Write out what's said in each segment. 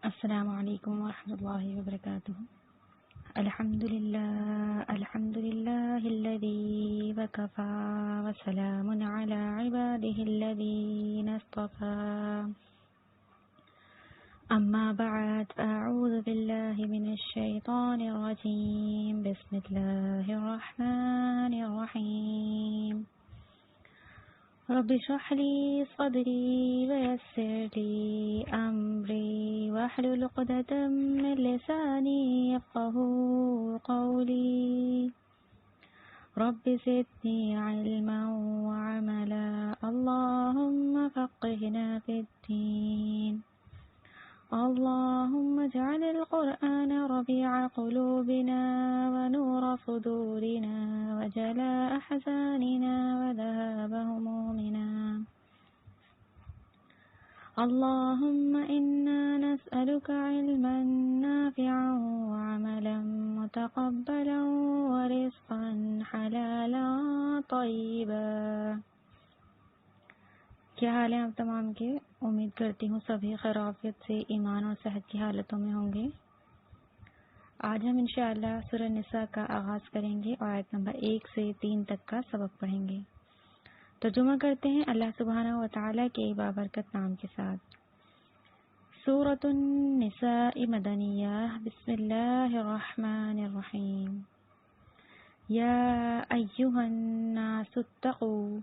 السلام علیکم ورحمۃ اللہ وبرکاتہ۔ الحمد للہ الذی وکفی وسلام علی عباده الذین اصطفی، اما بعد فاعوذ باللہ من الشیطان الرجیم، بسم اللہ الرحمن الرحیم۔ رب اشرح لي صدري ويسر لي أمري واحلل عقدة من لساني يفقهوا قولي رب زدني علما وعملا اللهم فقهنا في الدين اللهم اجعل القرآن ربيع قلوبنا ونور صدورنا وجلاء أحزاننا وذهاب همومنا اللهم إنا نسألك علما نافعا وعملا متقبلا ورزقا حلالا طيبا۔ کیا حال ہیں آپ تمام کے؟ امید کرتی ہوں سبھی خیریت سے ایمان اور صحت کی حالتوں میں ہوں گے۔ آج ہم انشاءاللہ سورہ نساء کا آغاز کریں گے اور آیت نمبر 1 سے 3 تک کا سبق پڑھیں گے۔ ترجمہ کرتے ہیں اللہ سبحانہ و تعالیٰ کے بابرکت نام کے ساتھ۔ سورۃ النساء مدنیہ، بسم اللہ الرحمن الرحیم۔ یا ایہا الناس اتقوا،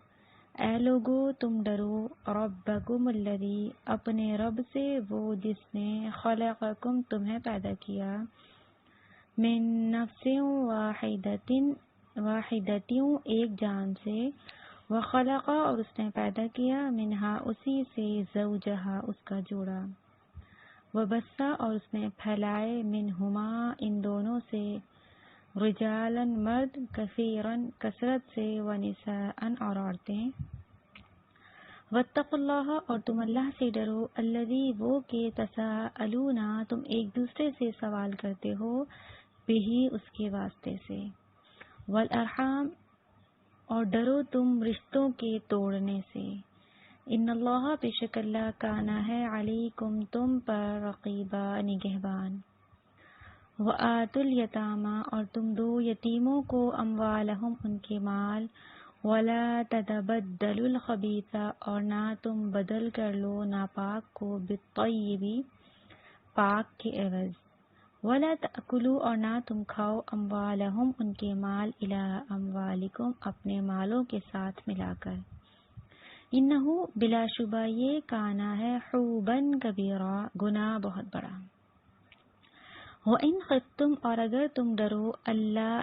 اے لوگو تم ڈرو، ربکم الذی، اپنے رب سے وہ جس نے خلقکم تمہیں پیدا کیا، من نفس واحدۃ ایک جان سے، وخلق اور اس نے پیدا کیا، منہا اسی سے، زوجہا اس کا جوڑا، وبث اور اس نے پھیلائے، منہما ان دونوں سے، رجالاً مرد، کثیراً کثرت سے، ونساءً اور عورتیں۔ واتقوا اللہ اور تم اللہ سے ڈرو، الذی وہ کہ تساءلون تم ایک دوسرے سے سوال کرتے ہو، بہ اس کے واسطے سے، والارحام اور ڈرو تم رشتوں کے توڑنے سے، ان اللہ بے شک اللہ کانا ہے، علیکم تم پر، رقیبا نگہبان۔ وآتوا الیتامی اور تم دو یتیموں کو، اموالہم ان کے مال، ولا تتبدلوا الخبیث اور نہ تم بدل کر لو ناپاک کو، بالطیب پاک کے عوض، ولا تأکلوا اور نہ تم کھاؤ، اموالہم ان کے مال، الی اموالکم اپنے مالوں کے ساتھ ملا کر، انہو بلا شبہ یہ کانا ہے، حوباً کبیرا گناہ بہت بڑا۔ وَإِنْ خِفْتُمْ اور اگر تم ڈرو، اللہ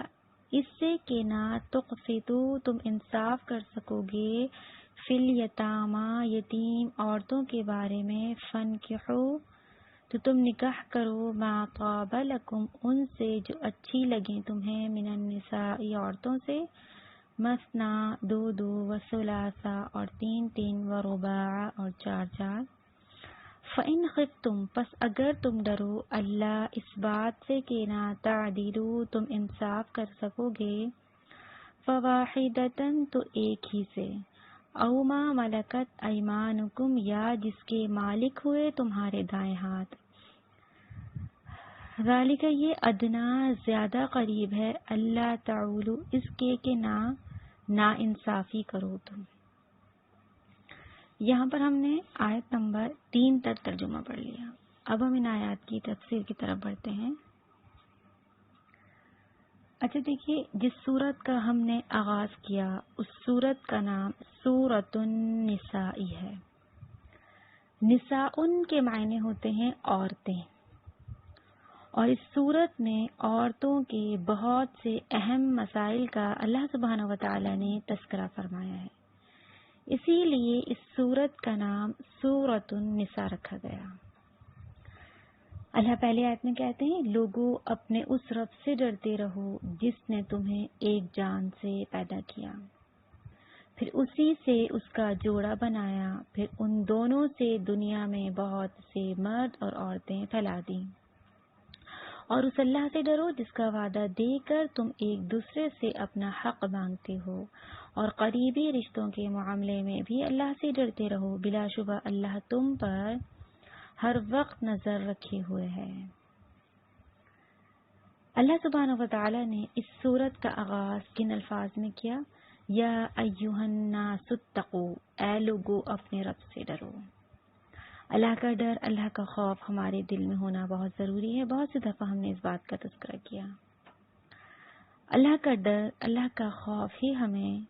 اس سے کہ نہ تقسطوا تم انصاف کر سکو گے، فی الیتامی یتیم عورتوں کے بارے میں، فانکحوا تو تم نکاح کرو، ما طاب لکم ان سے جو اچھی لگیں تمہیں، من النساء عورتوں سے، مثنا دو دو، وثلاثا اور تین تین، ورباع اور چار چار۔ فَإِنْ خِفْتُمْ پس اگر تم ڈرو، اللہ اس بات سے کہ نہ تعدلوا تم انصاف کر سکو گے، فواحدۃ تو ایک ہی سے، او ما ملکت ایمانکم یا جس کے مالک ہوئے تمہارے دائیں ہاتھ، ذالک یہ ادنا زیادہ قریب ہے، اللہ تعولوا اس کے کہ نا انصافی کرو تم۔ یہاں پر ہم نے آیت نمبر 3 تک ترجمہ پڑھ لیا۔ اب ہم ان آیات کی تفسیر کی طرف بڑھتے ہیں۔ اچھا دیکھیے، جس سورت کا ہم نے آغاز کیا اس سورت کا نام سورۃ النساء ہے۔ نساء کے معنی ہوتے ہیں عورتیں، اور اس سورت میں عورتوں کے بہت سے اہم مسائل کا اللہ سبحانہ و تعالی نے تذکرہ فرمایا ہے، اسی لیے اس سورت کا نام سورۃ النساء رکھا گیا۔ اللہ پہلے آیت میں کہتے ہیں، لوگوں اپنے اس رب سے ڈرتے رہو جس نے تمہیں ایک جان سے پیدا کیا، پھر اسی سے اس کا جوڑا بنایا، پھر ان دونوں سے دنیا میں بہت سے مرد اور عورتیں پھیلا دیں، اور اس اللہ سے ڈرو جس کا وعدہ دے کر تم ایک دوسرے سے اپنا حق مانگتے ہو، اور قریبی رشتوں کے معاملے میں بھی اللہ سے ڈرتے رہو، بلا شبہ اللہ تم پر ہر وقت نظر رکھے ہوئے ہے۔ اللہ سبحانہ و تعالی نے اس سورت کا آغاز کن الفاظ میں کیا؟ یا ایھا الناس اتقوا، اے لوگو اپنے رب سے ڈرو۔ اللہ کا ڈر، اللہ کا خوف ہمارے دل میں ہونا بہت ضروری ہے۔ بہت سی دفعہ ہم نے اس بات کا تذکرہ کیا۔ اللہ کا ڈر، اللہ کا خوف ہی ہمیں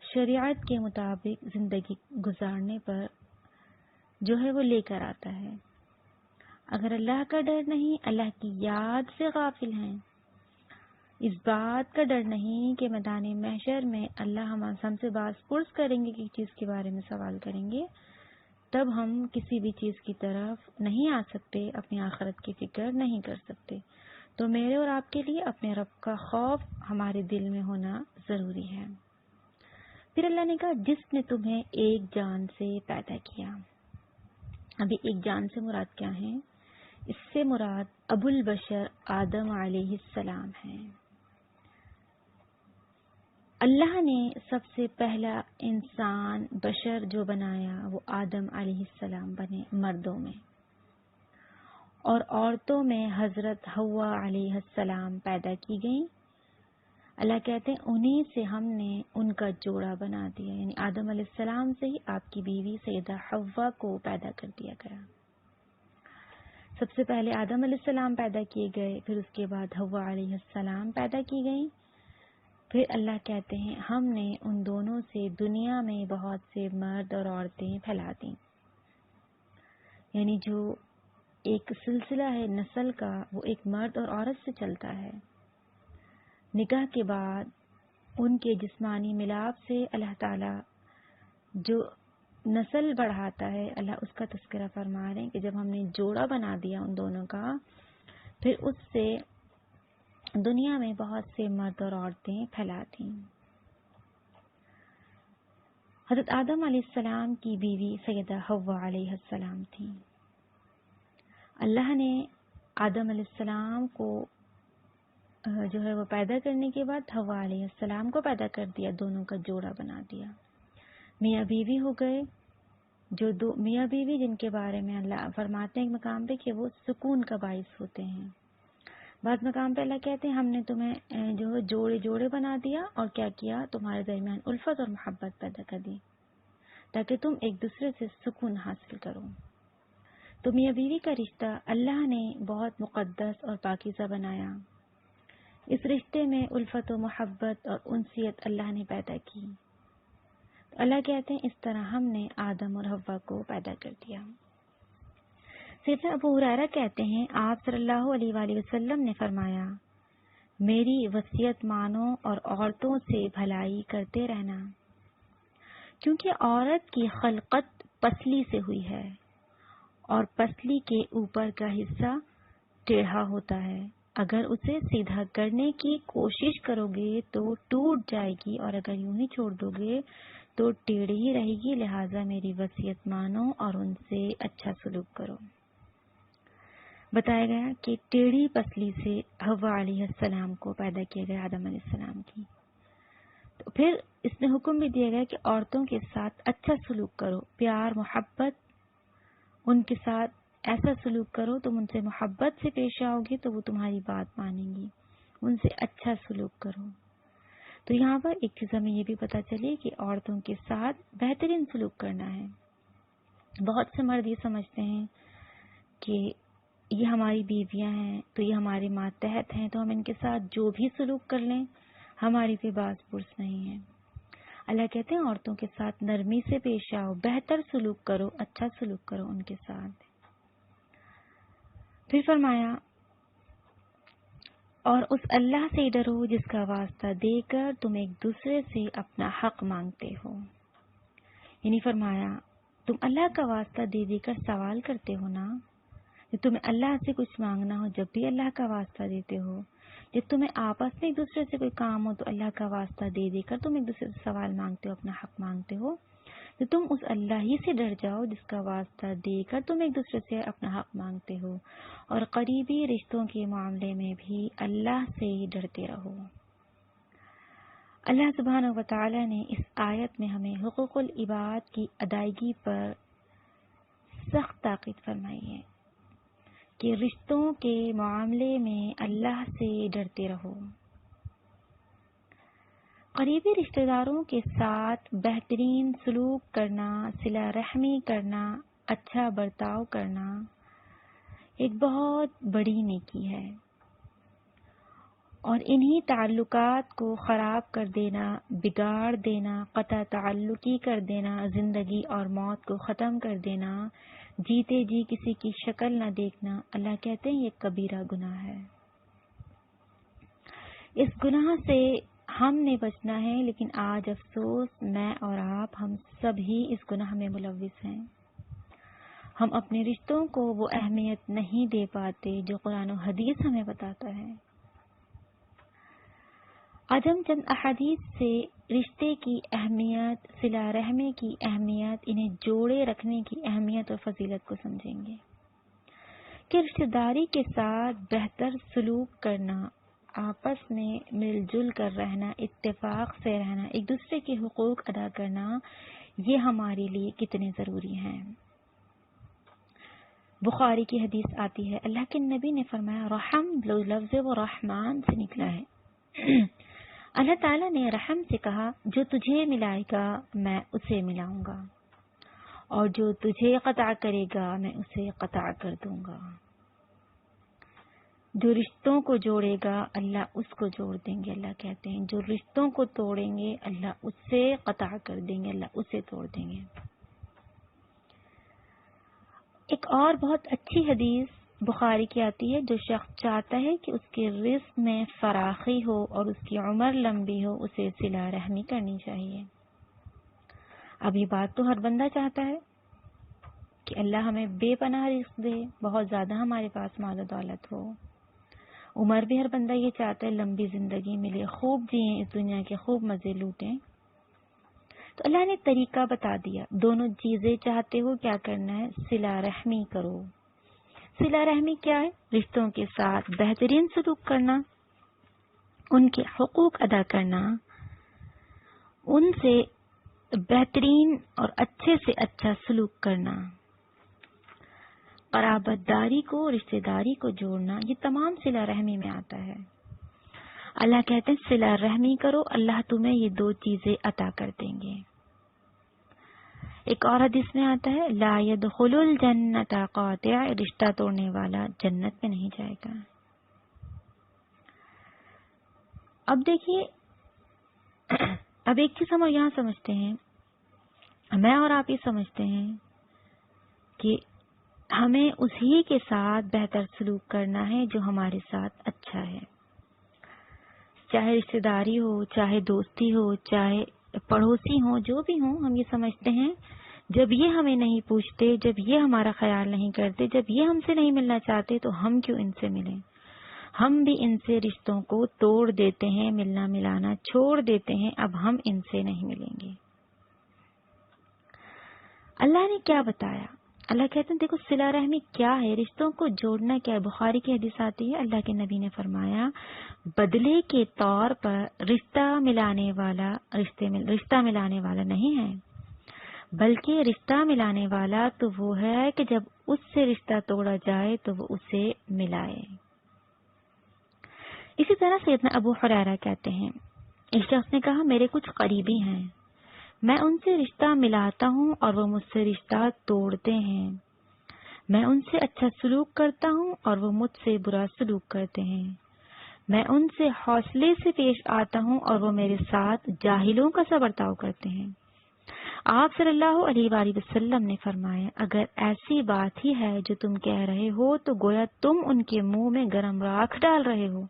شریعت کے مطابق زندگی گزارنے پر جو ہے وہ لے کر آتا ہے۔ اگر اللہ کا ڈر نہیں، اللہ کی یاد سے غافل ہیں، اس بات کا ڈر نہیں کہ میدان محشر میں اللہ ہم سے باز پرس کریں گے، کسی چیز کے بارے میں سوال کریں گے، تب ہم کسی بھی چیز کی طرف نہیں آ سکتے، اپنی آخرت کی فکر نہیں کر سکتے۔ تو میرے اور آپ کے لیے اپنے رب کا خوف ہمارے دل میں ہونا ضروری ہے۔ پھر اللہ نے کہا جس نے تمہیں ایک جان سے پیدا کیا۔ ابھی ایک جان سے مراد کیا ہے؟ اس سے مراد ابو البشر آدم علیہ السلام ہے۔ اللہ نے سب سے پہلا انسان بشر جو بنایا وہ آدم علیہ السلام بنے مردوں میں، اور عورتوں میں حضرت حوا علیہ السلام پیدا کی گئیں۔ اللہ کہتے ہیں انہی سے ہم نے ان کا جوڑا بنا دیا، یعنی آدم علیہ السلام سے ہی آپ کی بیوی سیدہ حوا کو پیدا کر دیا گیا۔ سب سے پہلے آدم علیہ السلام پیدا کیے گئے، پھر اس کے بعد حوا علیہ السلام پیدا کی گئیں۔ پھر اللہ کہتے ہیں ہم نے ان دونوں سے دنیا میں بہت سے مرد اور عورتیں پھیلا دیں، یعنی جو ایک سلسلہ ہے نسل کا وہ ایک مرد اور عورت سے چلتا ہے۔ نکاح کے بعد ان کے جسمانی ملاپ سے اللہ تعالی جو نسل بڑھاتا ہے، اللہ اس کا تذکرہ فرما رہے ہیں کہ جب ہم نے جوڑا بنا دیا ان دونوں کا، پھر اس سے دنیا میں بہت سے مرد اور عورتیں پھیلا دیں۔ حضرت آدم علیہ السلام کی بیوی سیدہ حوا علیہ السلام تھی۔ اللہ نے آدم علیہ السلام کو جو ہے وہ پیدا کرنے کے بعد حوا علیہ السلام کو پیدا کر دیا، دونوں کا جوڑا بنا دیا، میاں بیوی ہو گئے۔ جو دو میاں بیوی جن کے بارے میں اللہ فرماتے ہیں ایک مقام پہ کہ وہ سکون کا باعث ہوتے ہیں، بعض مقام پہ اللہ کہتے ہیں ہم نے تمہیں جو جوڑے جوڑے بنا دیا اور کیا کیا، تمہارے درمیان الفت اور محبت پیدا کر دی تاکہ تم ایک دوسرے سے سکون حاصل کرو۔ تو میاں بیوی کا رشتہ اللہ نے بہت مقدس اور پاکیزہ بنایا۔ اس رشتے میں الفت و محبت اور انسیت اللہ نے پیدا کی۔ تو اللہ کہتے ہیں اس طرح ہم نے آدم اور حوا کو پیدا کر دیا۔ سیدنا ابو ہریرہ کہتے ہیں آپ صلی اللہ علیہ وآلہ وسلم نے فرمایا میری وصیت مانو اور عورتوں سے بھلائی کرتے رہنا، کیونکہ عورت کی خلقت پسلی سے ہوئی ہے اور پسلی کے اوپر کا حصہ ٹیڑھا ہوتا ہے، اگر اسے سیدھا کرنے کی کوشش کرو گے تو ٹوٹ جائے گی اور اگر یوں ہی چھوڑ دو گے تو ٹیڑھی ہی رہے گی، لہٰذا میری وصیت مانو اور ان سے اچھا سلوک کرو۔ بتایا گیا کہ ٹیڑھی پسلی سے حوا علیہ السلام کو پیدا کیا گیا آدم علیہ السلام کی۔ تو پھر اس میں حکم بھی دیا گیا کہ عورتوں کے ساتھ اچھا سلوک کرو، پیار محبت ان کے ساتھ ایسا سلوک کرو، تم ان سے محبت سے پیش آؤ گے تو وہ تمہاری بات مانیں گی، ان سے اچھا سلوک کرو۔ تو یہاں پر ایک چیز ہمیں یہ بھی پتہ چلی کہ عورتوں کے ساتھ بہترین سلوک کرنا ہے۔ بہت سے مرد یہ سمجھتے ہیں کہ یہ ہماری بیویاں ہیں تو یہ ہمارے ماتحت ہیں تو ہم ان کے ساتھ جو بھی سلوک کر لیں ہماری کوئی باز پرس نہیں ہے۔ اللہ کہتے ہیں عورتوں کے ساتھ نرمی سے پیش آؤ، بہتر سلوک کرو، اچھا سلوک کرو ان کے ساتھ۔ پھر فرمایا اور اس اللہ سے ڈرو جس کا واسطہ دے کر تم ایک دوسرے سے اپنا حق مانگتے ہو، یعنی فرمایا تم اللہ کا واسطہ دے دے کر سوال کرتے ہو نا، جب تمہیں اللہ سے کچھ مانگنا ہو جب بھی اللہ کا واسطہ دیتے ہو، جب تمہیں آپس میں ایک دوسرے سے کوئی کام ہو تو اللہ کا واسطہ دے دے کر تم ایک دوسرے سے سوال مانگتے ہو، اپنا حق مانگتے ہو، تو تم اس اللہ ہی سے ڈر جاؤ جس کا واسطہ دے کر تم ایک دوسرے سے اپنا حق مانگتے ہو، اور قریبی رشتوں کے معاملے میں بھی اللہ سے ہی ڈرتے رہو۔ اللہ سبحانہ و تعالی نے اس آیت میں ہمیں حقوق العباد کی ادائیگی پر سخت تاکید فرمائی ہے کہ رشتوں کے معاملے میں اللہ سے ڈرتے رہو. قریبی رشتہ داروں کے ساتھ بہترین سلوک کرنا، صلہ رحمی کرنا، اچھا برتاؤ کرنا ایک بہت بڑی نیکی ہے، اور انہی تعلقات کو خراب کر دینا، بگاڑ دینا، قطع تعلقی کر دینا، زندگی اور موت کو ختم کر دینا، جیتے جی کسی کی شکل نہ دیکھنا، اللہ کہتے ہیں یہ کبیرہ گناہ ہے. اس گناہ سے ہم نے بچنا ہے، لیکن آج افسوس میں اور آپ ہم سب ہی اس گناہ میں ملوث ہیں. ہم اپنے رشتوں کو وہ اہمیت نہیں دے پاتے جو قرآن و حدیث ہمیں بتاتا ہے. آج ہم چند احادیث سے رشتے کی اہمیت، صلہ رحمی کی اہمیت، انہیں جوڑے رکھنے کی اہمیت اور فضیلت کو سمجھیں گے کہ رشتہ داری کے ساتھ بہتر سلوک کرنا، آپس میں مل جل کر رہنا، اتفاق سے رہنا، ایک دوسرے کے حقوق ادا کرنا، یہ ہمارے لیے کتنے ضروری ہیں. بخاری کی حدیث آتی ہے، اللہ کے نبی نے فرمایا، رحم لفظ و رحمان سے نکلا ہے. اللہ تعالیٰ نے رحم سے کہا، جو تجھے ملائے گا میں اسے ملاؤں گا، اور جو تجھے قطع کرے گا میں اسے قطع کر دوں گا. جو رشتوں کو جوڑے گا اللہ اس کو جوڑ دیں گے. اللہ کہتے ہیں جو رشتوں کو توڑیں گے اللہ اس سے قطع کر دیں گے، اللہ اسے توڑ دیں گے. ایک اور بہت اچھی حدیث بخاری کی آتی ہے، جو شخص چاہتا ہے کہ اس کے رزق میں فراخی ہو اور اس کی عمر لمبی ہو، اسے صلہ رحمی کرنی چاہیے. اب یہ بات تو ہر بندہ چاہتا ہے کہ اللہ ہمیں بے پناہ رزق دے، بہت زیادہ ہمارے پاس مال و دولت ہو. عمر بھی ہر بندہ یہ چاہتا ہے لمبی زندگی ملے، خوب جئیں اس دنیا کے، خوب مزے لوٹیں. تو اللہ نے طریقہ بتا دیا. دونوں چیزیں چاہتے ہو کیا کرنا ہے؟ صلہ رحمی کرو. صلہ رحمی کیا ہے؟ رشتوں کے ساتھ بہترین سلوک کرنا، ان کے حقوق ادا کرنا، ان سے بہترین اور اچھے سے اچھا سلوک کرنا، قرابت داری کو، رشتہ داری کو جوڑنا، یہ تمام صلہ رحمی میں آتا ہے. اللہ کہتے ہیں صلہ رحمی کرو، اللہ تمہیں یہ دو چیزیں عطا کر دیں گے. ایک اور حدیث میں آتا ہے، لا يدخل الجنت قاطع، رشتہ توڑنے والا جنت میں نہیں جائے گا. اب دیکھیے، اب ایک چیز ہم یہاں سمجھتے ہیں، میں اور آپ یہ سمجھتے ہیں کہ ہمیں اسی کے ساتھ بہتر سلوک کرنا ہے جو ہمارے ساتھ اچھا ہے، چاہے رشتہ داری ہو، چاہے دوستی ہو، چاہے پڑوسی ہوں، جو بھی ہوں. ہم یہ سمجھتے ہیں جب یہ ہمیں نہیں پوچھتے، جب یہ ہمارا خیال نہیں کرتے، جب یہ ہم سے نہیں ملنا چاہتے تو ہم کیوں ان سے ملیں. ہم بھی ان سے رشتوں کو توڑ دیتے ہیں، ملنا ملانا چھوڑ دیتے ہیں. اب ہم ان سے نہیں ملیں گے. اللہ نے کیا بتایا؟ اللہ کہتے ہیں دیکھو صلہ رحمی کیا ہے، رشتوں کو جوڑنا کیا ہے. بخاری کی حدیث آتی ہے، اللہ کے نبی نے فرمایا، بدلے کے طور پر رشتہ ملانے والا نہیں ہے، بلکہ رشتہ ملانے والا تو وہ ہے کہ جب اس سے رشتہ توڑا جائے تو وہ اسے ملائے. اسی طرح سیدنا ابو ہریرہ کہتے ہیں، ایک شخص نے کہا، میرے کچھ قریبی ہیں، میں ان سے رشتہ ملاتا ہوں اور وہ مجھ سے رشتہ توڑتے ہیں. میں ان سے اچھا سلوک کرتا ہوں اور وہ مجھ سے برا سلوک کرتے ہیں. میں ان سے حوصلے سے پیش آتا ہوں اور وہ میرے ساتھ جاہلوں کا سا برتاؤ کرتے ہیں. آپ صلی اللہ علیہ وآلہ وسلم نے فرمایا، اگر ایسی بات ہی ہے جو تم کہہ رہے ہو تو گویا تم ان کے منہ میں گرم راکھ ڈال رہے ہو،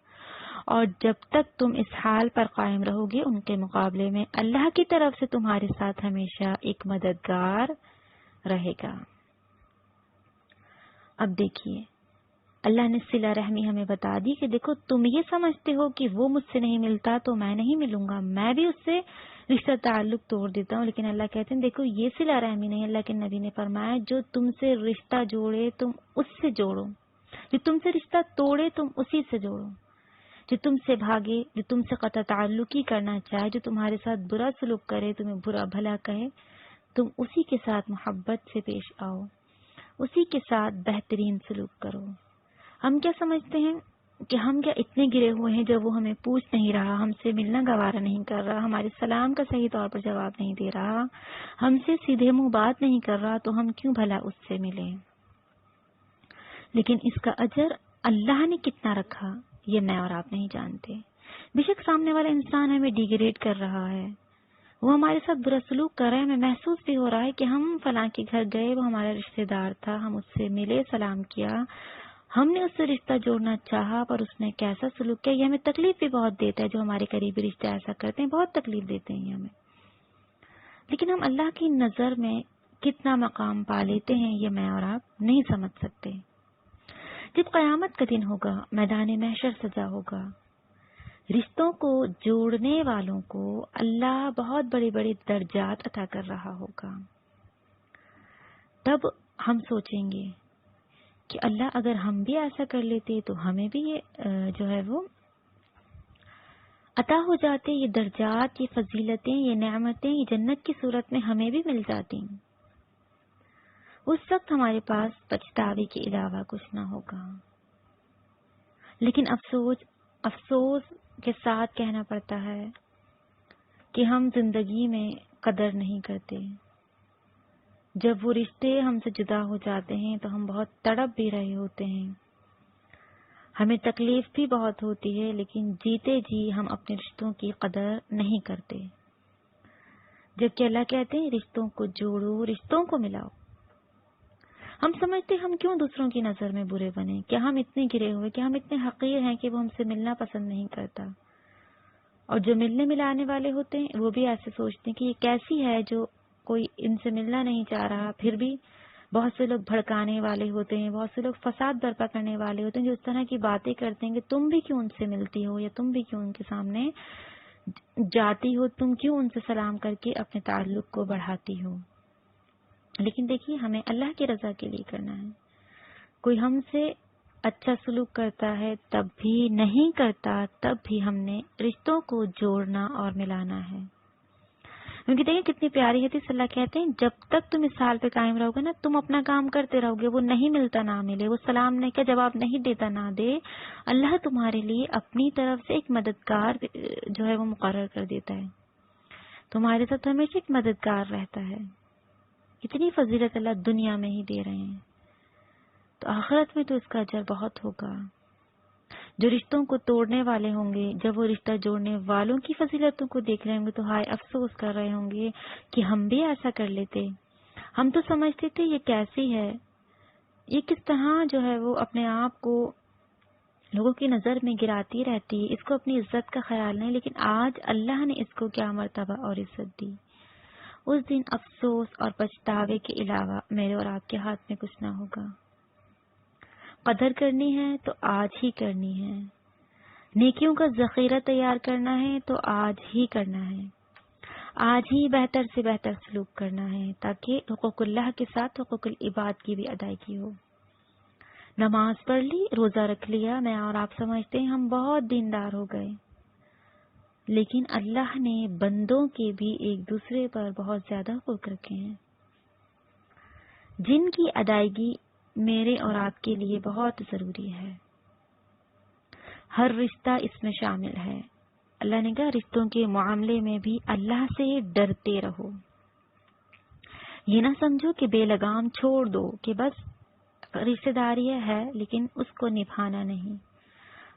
اور جب تک تم اس حال پر قائم رہو گے ان کے مقابلے میں اللہ کی طرف سے تمہارے ساتھ ہمیشہ ایک مددگار رہے گا. اب دیکھیے، اللہ نے صلہ رحمی ہمیں بتا دی کہ دیکھو تم یہ سمجھتے ہو کہ وہ مجھ سے نہیں ملتا تو میں نہیں ملوں گا، میں بھی اس سے رشتہ تعلق توڑ دیتا ہوں. لیکن اللہ کہتے ہیں دیکھو یہ صلہ رحمی نہیں. اللہ کے نبی نے فرمایا، جو تم سے رشتہ جوڑے تم اس سے جوڑو، جو تم سے رشتہ توڑے تم اسی سے جوڑو، جو تم سے بھاگے، جو تم سے قطع تعلقی کرنا چاہے، جو تمہارے ساتھ برا سلوک کرے، تمہیں برا بھلا کہے، تم اسی کے ساتھ محبت سے پیش آؤ. اسی کے ساتھ بہترین سلوک کرو۔ ہم کیا سمجھتے ہیں کہ ہم کیا اتنے گرے ہوئے ہیں جب وہ ہمیں پوچھ نہیں رہا، ہم سے ملنا گوارا نہیں کر رہا، ہمارے سلام کا صحیح طور پر جواب نہیں دے رہا، ہم سے سیدھے منہ بات نہیں کر رہا، تو ہم کیوں بھلا اس سے ملیں؟ لیکن اس کا اجر اللہ نے کتنا رکھا یہ میں اور آپ نہیں جانتے۔ بے شک سامنے والا انسان ہمیں ڈیگریڈ کر رہا ہے، وہ ہمارے ساتھ برا سلوک کر رہا ہے، ہمیں محسوس بھی ہو رہا ہے کہ ہم فلاں کے گھر گئے، وہ ہمارا رشتہ دار تھا، ہم اس سے ملے، سلام کیا، ہم نے اس سے رشتہ جوڑنا چاہا، پر اس نے کیسا سلوک کیا۔ یہ ہمیں تکلیف بھی بہت دیتا ہے، جو ہمارے قریبی رشتے ایسا کرتے ہیں بہت تکلیف دیتے ہیں ہمیں۔ لیکن ہم اللہ کی نظر میں کتنا مقام پا لیتے ہیں یہ میں اور آپ نہیں سمجھ سکتے۔ جب قیامت کا دن ہوگا، میدان محشر سجا ہوگا، رشتوں کو جوڑنے والوں کو اللہ بہت بڑے بڑے درجات عطا کر رہا ہوگا، تب ہم سوچیں گے کہ اللہ اگر ہم بھی ایسا کر لیتے تو ہمیں بھی یہ جو ہے وہ عطا ہو جاتے، یہ درجات، یہ فضیلتیں، یہ نعمتیں، یہ جنت کی صورت میں ہمیں بھی مل جاتی۔ اس وقت ہمارے پاس پچھتاوے کے علاوہ کچھ نہ ہوگا۔ لیکن افسوس کے ساتھ کہنا پڑتا ہے کہ ہم زندگی میں قدر نہیں کرتے۔ جب وہ رشتے ہم سے جدا ہو جاتے ہیں تو ہم بہت تڑپ بھی رہے ہوتے ہیں، ہمیں تکلیف بھی بہت ہوتی ہے، لیکن جیتے جی ہم اپنے رشتوں کی قدر نہیں کرتے، جبکہ اللہ کہتے ہیں رشتوں کو جوڑو، رشتوں کو ملاؤ۔ ہم سمجھتے ہم کیوں دوسروں کی نظر میں برے بنے، کیا ہم اتنے گرے ہوئے، کیا ہم اتنے حقیر ہیں کہ وہ ہم سے ملنا پسند نہیں کرتا، اور جو ملنے ملانے والے ہوتے ہیں وہ بھی ایسے سوچتے ہیں کہ یہ کیسی ہے جو کوئی ان سے ملنا نہیں چاہ رہا۔ پھر بھی بہت سے لوگ بھڑکانے والے ہوتے ہیں، بہت سے لوگ فساد برپا کرنے والے ہوتے ہیں، جو اس طرح کی باتیں کرتے ہیں کہ تم بھی کیوں ان سے ملتی ہو، یا تم بھی کیوں ان کے سامنے جاتی ہو، تم کیوں ان سے سلام کر کے اپنے تعلق کو بڑھاتی ہو۔ لیکن دیکھیے ہمیں اللہ کی رضا کے لیے کرنا ہے۔ کوئی ہم سے اچھا سلوک کرتا ہے تب بھی، نہیں کرتا تب بھی ہم نے رشتوں کو جوڑنا اور ملانا ہے۔ کیونکہ دیکھیں کتنی پیاری حدیث، اللہ کہتے ہیں جب تک تم اس حال پہ قائم رہو گے نا، تم اپنا کام کرتے رہو گے، وہ نہیں ملتا نہ ملے، وہ سلام نہیں کا جواب نہیں دیتا نہ دے، اللہ تمہارے لیے اپنی طرف سے ایک مددگار جو ہے وہ مقرر کر دیتا ہے، تمہارے ساتھ ہمیشہ ایک مددگار رہتا ہے۔ اتنی فضیلت اللہ دنیا میں ہی دے رہے ہیں، تو آخرت میں تو اس کا اجر بہت ہوگا۔ جو رشتوں کو توڑنے والے ہوں گے، جب وہ رشتہ جوڑنے والوں کی فضیلتوں کو دیکھ رہے ہوں گے تو ہائے افسوس کر رہے ہوں گے کہ ہم بھی ایسا کر لیتے، ہم تو سمجھتے تھے یہ کیسی ہے، یہ کس طرح جو ہے وہ اپنے آپ کو لوگوں کی نظر میں گراتی رہتی ہے، اس کو اپنی عزت کا خیال نہیں، لیکن آج اللہ نے اس کو کیا مرتبہ اور عزت دی۔ اس دن افسوس اور پچھتاوے کے علاوہ میرے اور آپ کے ہاتھ میں کچھ نہ ہوگا۔ قدر کرنی ہے تو آج ہی کرنی ہے، نیکیوں کا ذخیرہ تیار کرنا ہے تو آج ہی کرنا ہے، آج ہی بہتر سے بہتر سلوک کرنا ہے، تاکہ حقوق اللہ کے ساتھ حقوق العباد کی بھی ادائیگی ہو۔ نماز پڑھ لی، روزہ رکھ لیا، میں اور آپ سمجھتے ہیں ہم بہت دیندار ہو گئے، لیکن اللہ نے بندوں کے بھی ایک دوسرے پر بہت زیادہ حقوق رکھے ہیں، جن کی ادائیگی میرے اور آپ کے لیے بہت ضروری ہے۔ ہر رشتہ اس میں شامل ہے۔ اللہ نے کہا رشتوں کے معاملے میں بھی اللہ سے ڈرتے رہو، یہ نہ سمجھو کہ بے لگام چھوڑ دو کہ بس رشتہ داری ہے لیکن اس کو نبھانا نہیں۔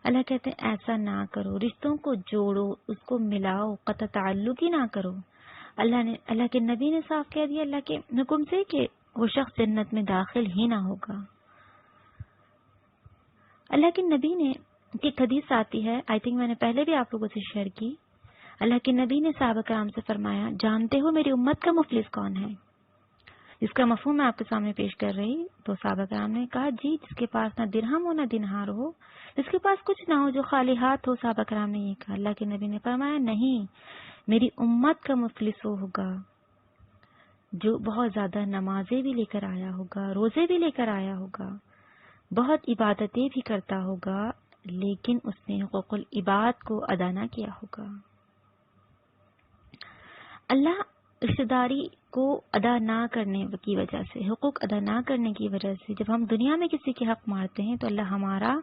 اللہ کہتے ہیں ایسا نہ کرو، رشتوں کو جوڑو، اس کو ملاؤ، قطع تعلق ہی نہ کرو۔ اللہ کے نبی نے صاف کہہ دیا اللہ کے حکم سے کہ وہ شخص جنت میں داخل ہی نہ ہوگا۔ اللہ کے نبی نے ایک حدیث آتی ہے، آئی تھنک میں نے پہلے بھی آپ لوگوں سے شیئر کی، اللہ کے نبی نے صحابہ کرام سے فرمایا جانتے ہو میری امت کا مفلس کون ہے؟ اس کا مفہوم میں آپ کے سامنے پیش کر رہی تو صحابہ کرام نے کہا جی جس کے پاس نہ درہم ہو نہ دینار ہو، جس کے پاس کچھ نہ ہو، جو خالی ہاتھ ہو۔ صحابہ کرام نے یہ کہا، اللہ کے نبی نے فرمایا نہیں، میری امت کا مفلس وہ ہوگا جو بہت زیادہ نمازیں بھی لے کر آیا ہوگا، روزے بھی لے کر آیا ہوگا، بہت عبادتیں بھی کرتا ہوگا، لیکن اس نے حقوق العباد کو ادا نہ کیا ہوگا۔ اللہ رشتہ داری کو ادا نہ کرنے کی وجہ سے، حقوق ادا نہ کرنے کی وجہ سے جب ہم دنیا میں کسی کے حق مارتے ہیں تو اللہ ہمارا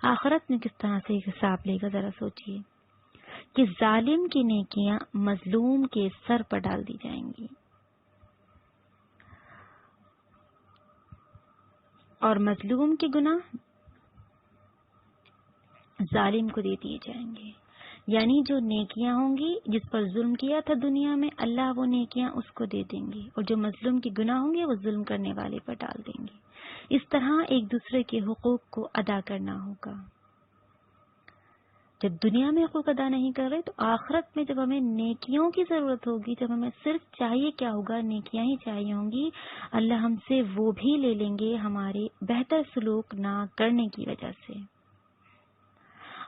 آخرت میں کس طرح سے حساب لے گا. ذرا سوچئے کہ ظالم کی نیکیاں مظلوم کے سر پر ڈال دی جائیں گی اور مظلوم کے گناہ ظالم کو دے دیے جائیں گے. یعنی جو نیکیاں ہوں گی جس پر ظلم کیا تھا دنیا میں، اللہ وہ نیکیاں اس کو دے دیں گے، اور جو مظلوم کے گناہ ہوں گے وہ ظلم کرنے والے پر ڈال دیں گے. اس طرح ایک دوسرے کے حقوق کو ادا کرنا ہوگا. جب دنیا میں حقوق ادا نہیں کر رہے تو آخرت میں جب ہمیں نیکیوں کی ضرورت ہوگی، جب ہمیں صرف چاہیے کیا ہوگا، نیکیاں ہی چاہیے ہوں گی، اللہ ہم سے وہ بھی لے لیں گے ہمارے بہتر سلوک نہ کرنے کی وجہ سے.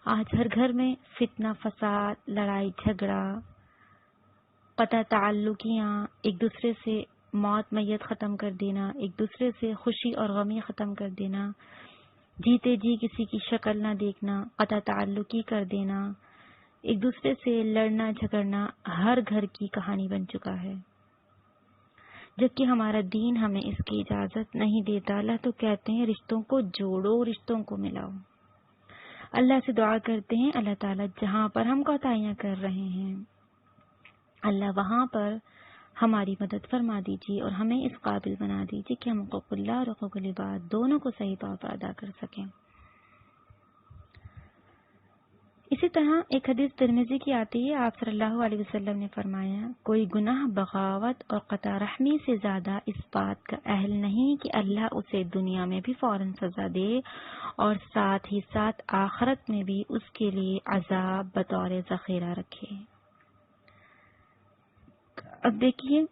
آج ہر گھر میں فتنہ فساد، لڑائی جھگڑا، قطع تعلقیاں، ایک دوسرے سے موت میت ختم کر دینا، ایک دوسرے سے خوشی اور غمی ختم کر دینا، جیتے جی کسی کی شکل نہ دیکھنا، قطع تعلقی کر دینا، ایک دوسرے سے لڑنا جھگڑنا ہر گھر کی کہانی بن چکا ہے. جبکہ ہمارا دین ہمیں اس کی اجازت نہیں دیتا. اللہ تو کہتے ہیں رشتوں کو جوڑو، رشتوں کو ملاؤ. اللہ سے دعا کرتے ہیں اللہ تعالیٰ جہاں پر ہم کوتاہیاں کر رہے ہیں اللہ وہاں پر ہماری مدد فرما دیجیے اور ہمیں اس قابل بنا دیجیے کہ ہم حقوق اللہ اور حقوق العباد دونوں کو صحیح طور پر ادا کر سکیں. اسی طرح ایک حدیث ترمذی کی آتی ہے، آپ صلی اللہ علیہ وسلم نے فرمایا کوئی گناہ بغاوت اور قطع رحمی سے زیادہ اس بات کا اہل نہیں کہ اللہ اسے دنیا میں بھی فوراً سزا دے اور ساتھ ہی ساتھ آخرت میں بھی اس کے لیے عذاب بطور ذخیرہ رکھے. اب دیکھیے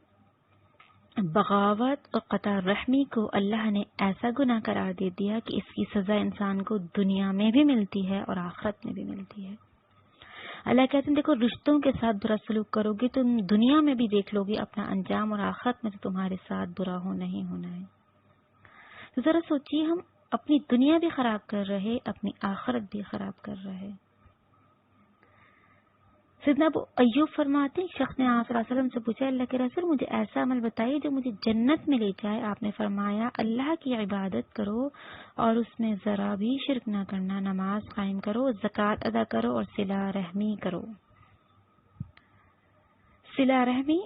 بغاوت اور قطع رحمی کو اللہ نے ایسا گناہ قرار دے دیا کہ اس کی سزا انسان کو دنیا میں بھی ملتی ہے اور آخرت میں بھی ملتی ہے. اللہ کہتے ہیں دیکھو رشتوں کے ساتھ برا سلوک کرو گے تم دنیا میں بھی دیکھ لو گے اپنا انجام، اور آخرت میں تو تمہارے ساتھ برا ہونا ہی ہونا ہے. تو ذرا سوچیے ہم اپنی دنیا بھی خراب کر رہے، اپنی آخرت بھی خراب کر رہے. سیدنا ابو ایوب فرماتے ہیں شخص نے آپ صلی اللہ علیہ وسلم سے پوچھا اللہ کے رسول مجھے ایسا عمل بتائیے جو مجھے جنت میں لے جائے. آپ نے فرمایا اللہ کی عبادت کرو اور اس میں ذرا بھی شرک نہ کرنا، نماز قائم کرو، زکوٰۃ ادا کرو اور صلہ رحمی کرو. صلہ رحمی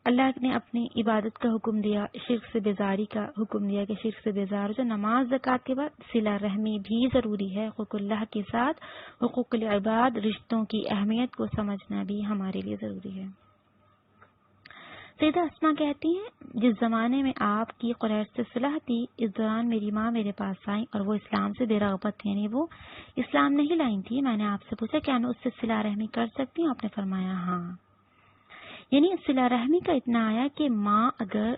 اللہ نے اپنی عبادت کا حکم دیا، شرک سے بیزاری کا حکم دیا کہ شرک سے بیزار جو نماز زکوٰۃ کے بعد صلہ رحمی بھی ضروری ہے. حقوق اللہ کے ساتھ حقوق العباد رشتوں کی اہمیت کو سمجھنا بھی ہمارے لیے ضروری ہے. سیدہ اسماء کہتی ہیں جس زمانے میں آپ کی قریش سے صلح تھی اس دوران میری ماں میرے پاس آئی اور وہ اسلام سے بے رغبت تھی، یعنی وہ اسلام نہیں لائی تھی. میں نے آپ سے پوچھا کیا میں اس سے صلہ رحمی کر سکتی ہوں؟ آپ نے فرمایا ہاں. یعنی صلہ رحمی کا اتنا آیا کہ ماں اگر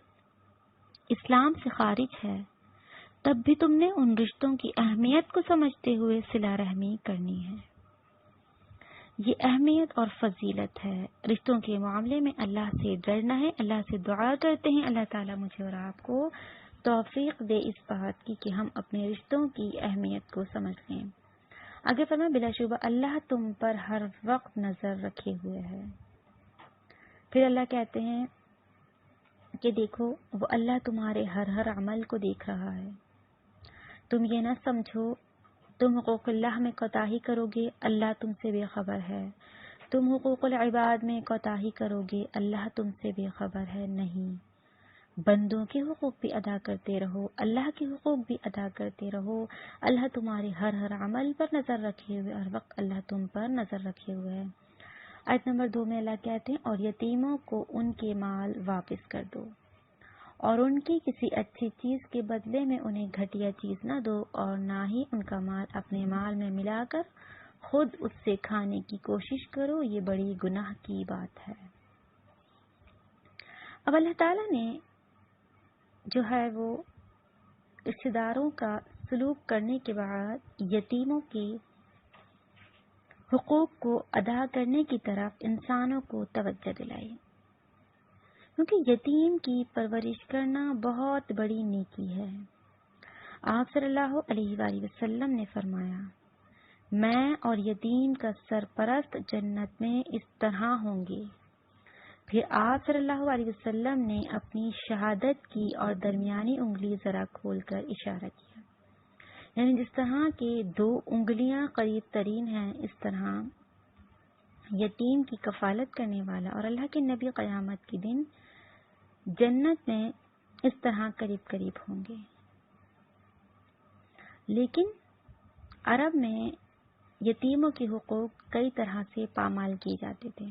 اسلام سے خارج ہے تب بھی تم نے ان رشتوں کی اہمیت کو سمجھتے ہوئے صلہ رحمی کرنی ہے. یہ اہمیت اور فضیلت ہے. رشتوں کے معاملے میں اللہ سے ڈرنا ہے. اللہ سے دعا کرتے ہیں اللہ تعالیٰ مجھے اور آپ کو توفیق دے اس بات کی کہ ہم اپنے رشتوں کی اہمیت کو سمجھ لیں. آگے فرمایا بلا شبہ اللہ تم پر ہر وقت نظر رکھے ہوئے ہے. پھر اللہ کہتے ہیں کہ دیکھو وہ اللہ تمہارے ہر عمل کو دیکھ رہا ہے. تم یہ نہ سمجھو تم حقوق اللہ میں کوتاہی کرو گے اللہ تم سے بے خبر ہے، تم حقوق العباد میں کوتاہی کرو گے اللہ تم سے بے خبر ہے. نہیں، بندوں کے حقوق بھی ادا کرتے رہو، اللہ کے حقوق بھی ادا کرتے رہو. اللہ تمہارے ہر عمل پر نظر رکھے ہوئے، ہر وقت اللہ تم پر نظر رکھے ہوئے ہے. آیت نمبر 2 میں اللہ کہتے ہیں اور یتیموں کو ان کے مال واپس کر دو اور ان کی کسی اچھی چیز کے بدلے میں انہیں گھٹیا چیز نہ دو اور نہ ہی ان کا مال اپنے مال میں ملا کر خود اس سے کھانے کی کوشش کرو، یہ بڑی گناہ کی بات ہے. اب اللہ تعالیٰ نے جو ہے وہ رشتہ داروں کا سلوک کرنے کے بعد یتیموں کی حقوق کو ادا کرنے کی طرف انسانوں کو توجہ دلائی، کیونکہ یتیم کی پرورش کرنا بہت بڑی نیکی ہے. آپ صلی اللہ علیہ وآلہ وسلم نے فرمایا میں اور یتیم کا سرپرست جنت میں اس طرح ہوں گے پھر آپ صلی اللہ علیہ وسلم نے اپنی شہادت کی اور درمیانی انگلی ذرا کھول کر اشارہ کیا، یعنی جس طرح کے 2 انگلیاں قریب ترین ہیں، اس طرح یتیم کی کفالت کرنے والا اور اللہ کے نبی قیامت کے دن جنت میں اس طرح قریب قریب ہوں گے۔ لیکن عرب میں یتیموں کے حقوق کئی طرح سے پامال کیے جاتے تھے۔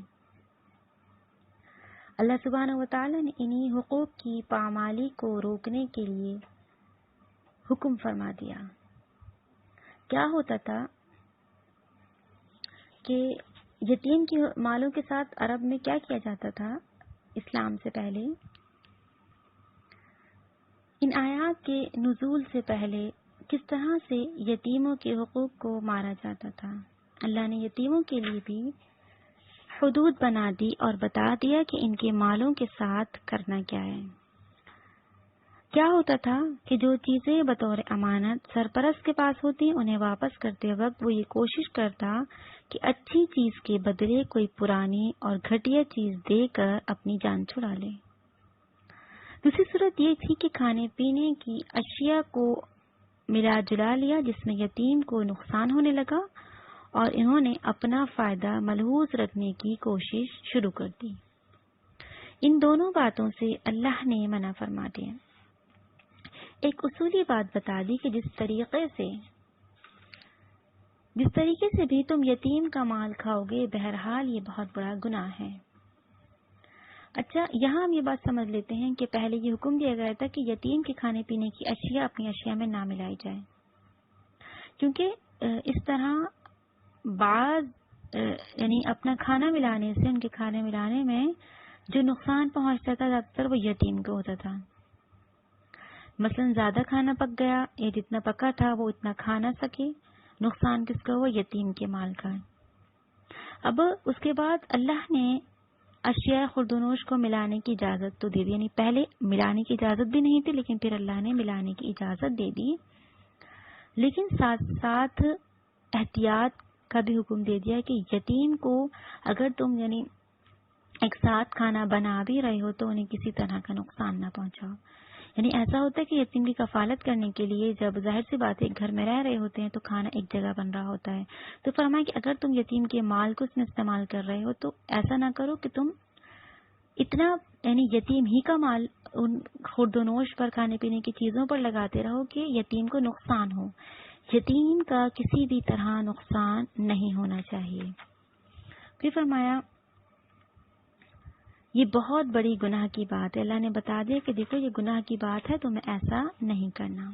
اللہ سبحانہ و تعالی نے انہی حقوق کی پامالی کو روکنے کے لیے حکم فرما دیا۔ کیا ہوتا تھا کہ یتیم کے مالوں کے ساتھ عرب میں کیا کیا جاتا تھا اسلام سے پہلے؟ ان آیات کے نزول سے پہلے کس طرح سے یتیموں کے حقوق کو مارا جاتا تھا؟ اللہ نے یتیموں کے لیے بھی حدود بنا دی اور بتا دیا کہ ان کے مالوں کے ساتھ کرنا کیا ہے۔ کیا ہوتا تھا کہ جو چیزیں بطور امانت سرپرست کے پاس ہوتی انہیں واپس کرتے وقت وہ یہ کوشش کرتا کہ اچھی چیز کے بدلے کوئی پرانی اور گھٹیا چیز دے کر اپنی جان چھڑا لے۔ دوسری صورت یہ تھی کہ کھانے پینے کی اشیاء کو ملا جلا لیا جس میں یتیم کو نقصان ہونے لگا اور انہوں نے اپنا فائدہ ملحوظ رکھنے کی کوشش شروع کر دی۔ ان دونوں باتوں سے اللہ نے منع فرما دیا۔ ایک اصولی بات بتا دی کہ جس طریقے سے بھی تم یتیم کا مال کھاؤ گے بہرحال یہ بہت بڑا گناہ ہے۔ اچھا، یہاں ہم یہ بات سمجھ لیتے ہیں کہ پہلے یہ حکم دیا گیا تھا کہ یتیم کے کھانے پینے کی اشیاء اپنی اشیاء میں نہ ملائی جائے، کیونکہ اس طرح بعض یعنی اپنا کھانا ملانے سے ان کے کھانے ملانے میں جو نقصان پہنچتا تھا زیادہ تر وہ یتیم کو ہوتا تھا۔ مثلا زیادہ کھانا پک گیا یا جتنا پکا تھا وہ اتنا کھا نہ سکے، نقصان کس کا ہوا؟ یتیم کے مال کا۔ اب اس کے بعد اللہ نے اشیاء خوردونوش کو ملانے کی اجازت تو دے دی، یعنی پہلے ملانے کی اجازت بھی نہیں تھی لیکن پھر اللہ نے ملانے کی اجازت دے دی، لیکن ساتھ ساتھ احتیاط کا بھی حکم دے دیا کہ یتیم کو اگر تم یعنی ایک ساتھ کھانا بنا بھی رہے ہو تو انہیں کسی طرح کا نقصان نہ پہنچاؤ۔ یعنی ایسا ہوتا ہے کہ یتیم کی کفالت کرنے کے لیے جب ظاہر سی بات ہے گھر میں رہ رہے ہوتے ہیں تو کھانا ایک جگہ بن رہا ہوتا ہے، تو فرمایا کہ اگر تم یتیم کے مال کو اس میں استعمال کر رہے ہو تو ایسا نہ کرو کہ تم اتنا یعنی یتیم ہی کا مال ان خوردونوش پر کھانے پینے کی چیزوں پر لگاتے رہو کہ یتیم کو نقصان ہو۔ یتیم کا کسی بھی طرح نقصان نہیں ہونا چاہیے۔ پھر فرمایا یہ بہت بڑی گناہ کی بات ہے، اللہ نے بتا دیا کہ دیکھو یہ گناہ کی بات ہے، تمہیں ایسا نہیں کرنا۔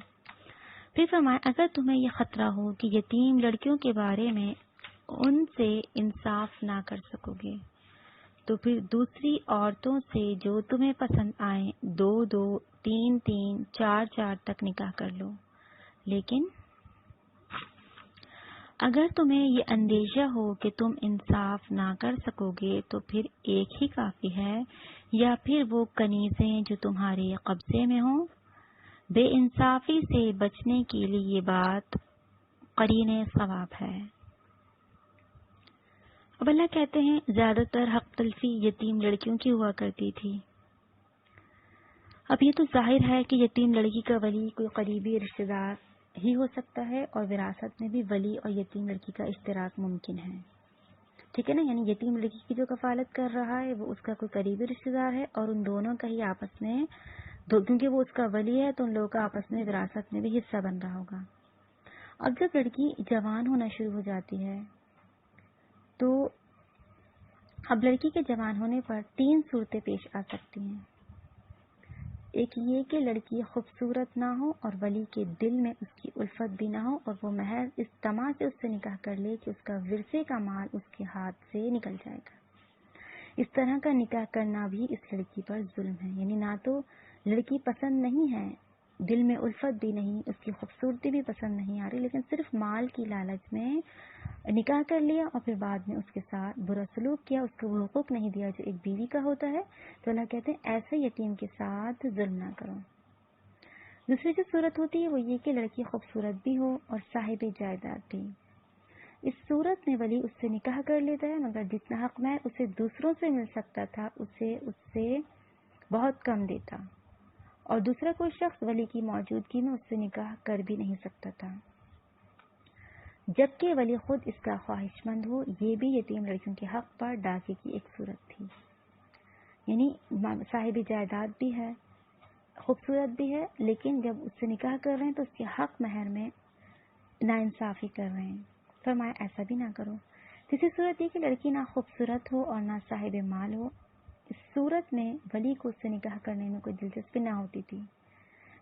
پھر فرمایا اگر تمہیں یہ خطرہ ہو کہ یتیم لڑکیوں کے بارے میں ان سے انصاف نہ کر سکو گے تو پھر دوسری عورتوں سے جو تمہیں پسند آئیں 2 2 3 3 4 4 تک نکاح کر لو، لیکن اگر تمہیں یہ اندیشہ ہو کہ تم انصاف نہ کر سکو گے تو پھر ایک ہی کافی ہے، یا پھر وہ کنیزیں جو تمہارے قبضے میں ہوں۔ بے انصافی سے بچنے کے لیے یہ بات قرین ثواب ہے۔ اب اللہ کہتے ہیں زیادہ تر حق تلفی یتیم لڑکیوں کی ہوا کرتی تھی۔ اب یہ تو ظاہر ہے کہ یتیم لڑکی کا ولی کوئی قریبی رشتہ دار ہی ہو سکتا ہے، اور وراثت میں بھی ولی اور یتیم لڑکی کا اشتراک ممکن ہے، ٹھیک ہے نا؟ یعنی یتیم لڑکی کی جو کفالت کر رہا ہے وہ اس کا کوئی قریبی رشتہ دار ہے اور ان دونوں کا ہی آپس میں کیونکہ وہ اس کا ولی ہے تو ان لوگوں کا آپس میں وراثت میں بھی حصہ بن رہا ہوگا۔ اب جب لڑکی جوان ہونا شروع ہو جاتی ہے تو اب لڑکی کے جوان ہونے پر 3 صورتیں پیش آ سکتی ہیں۔ ایک یہ کہ لڑکی خوبصورت نہ ہو اور ولی کے دل میں اس کی الفت بھی نہ ہو اور وہ محض اس طمع سے اس سے نکاح کر لے کہ اس کا ورثے کا مال اس کے ہاتھ سے نکل جائے گا۔ اس طرح کا نکاح کرنا بھی اس لڑکی پر ظلم ہے، یعنی نہ تو لڑکی پسند نہیں ہے، دل میں الفت بھی نہیں، اس کی خوبصورتی بھی پسند نہیں آ رہی، لیکن صرف مال کی لالچ میں نکاح کر لیا اور پھر بعد میں اس کے ساتھ برا سلوک کیا، اس کو وہ حقوق نہیں دیا جو ایک بیوی کا ہوتا ہے، تو اللہ کہتے ہیں ایسے یتیم کے ساتھ ظلم نہ کرو۔ دوسری جو صورت ہوتی ہے وہ یہ کہ لڑکی خوبصورت بھی ہو اور صاحب جائیداد بھی، اس صورت میں ولی اس سے نکاح کر لیتا ہے مگر جتنا حق مہر اسے دوسروں سے مل سکتا تھا اسے اس سے بہت کم دیتا، اور دوسرا کوئی شخص ولی کی موجودگی میں اس سے نکاح کر بھی نہیں سکتا تھا، جبکہ ولی خود اس کا خواہش مند ہو۔ یہ بھی یتیم لڑکیوں کے حق پر ڈاکے کی ایک صورت تھی، یعنی صاحب جائیداد بھی ہے، خوبصورت بھی ہے، لیکن جب اس سے نکاح کر رہے ہیں تو اس کے حق مہر میں ناانصافی کر رہے ہیں۔ فرمایا ایسا بھی نہ کرو۔ تیسری صورت یہ کہ لڑکی نہ خوبصورت ہو اور نہ صاحب مال ہو، اس صورت میں ولی کو اس سے نکاح کرنے میں کوئی دلچسپی نہ ہوتی تھی،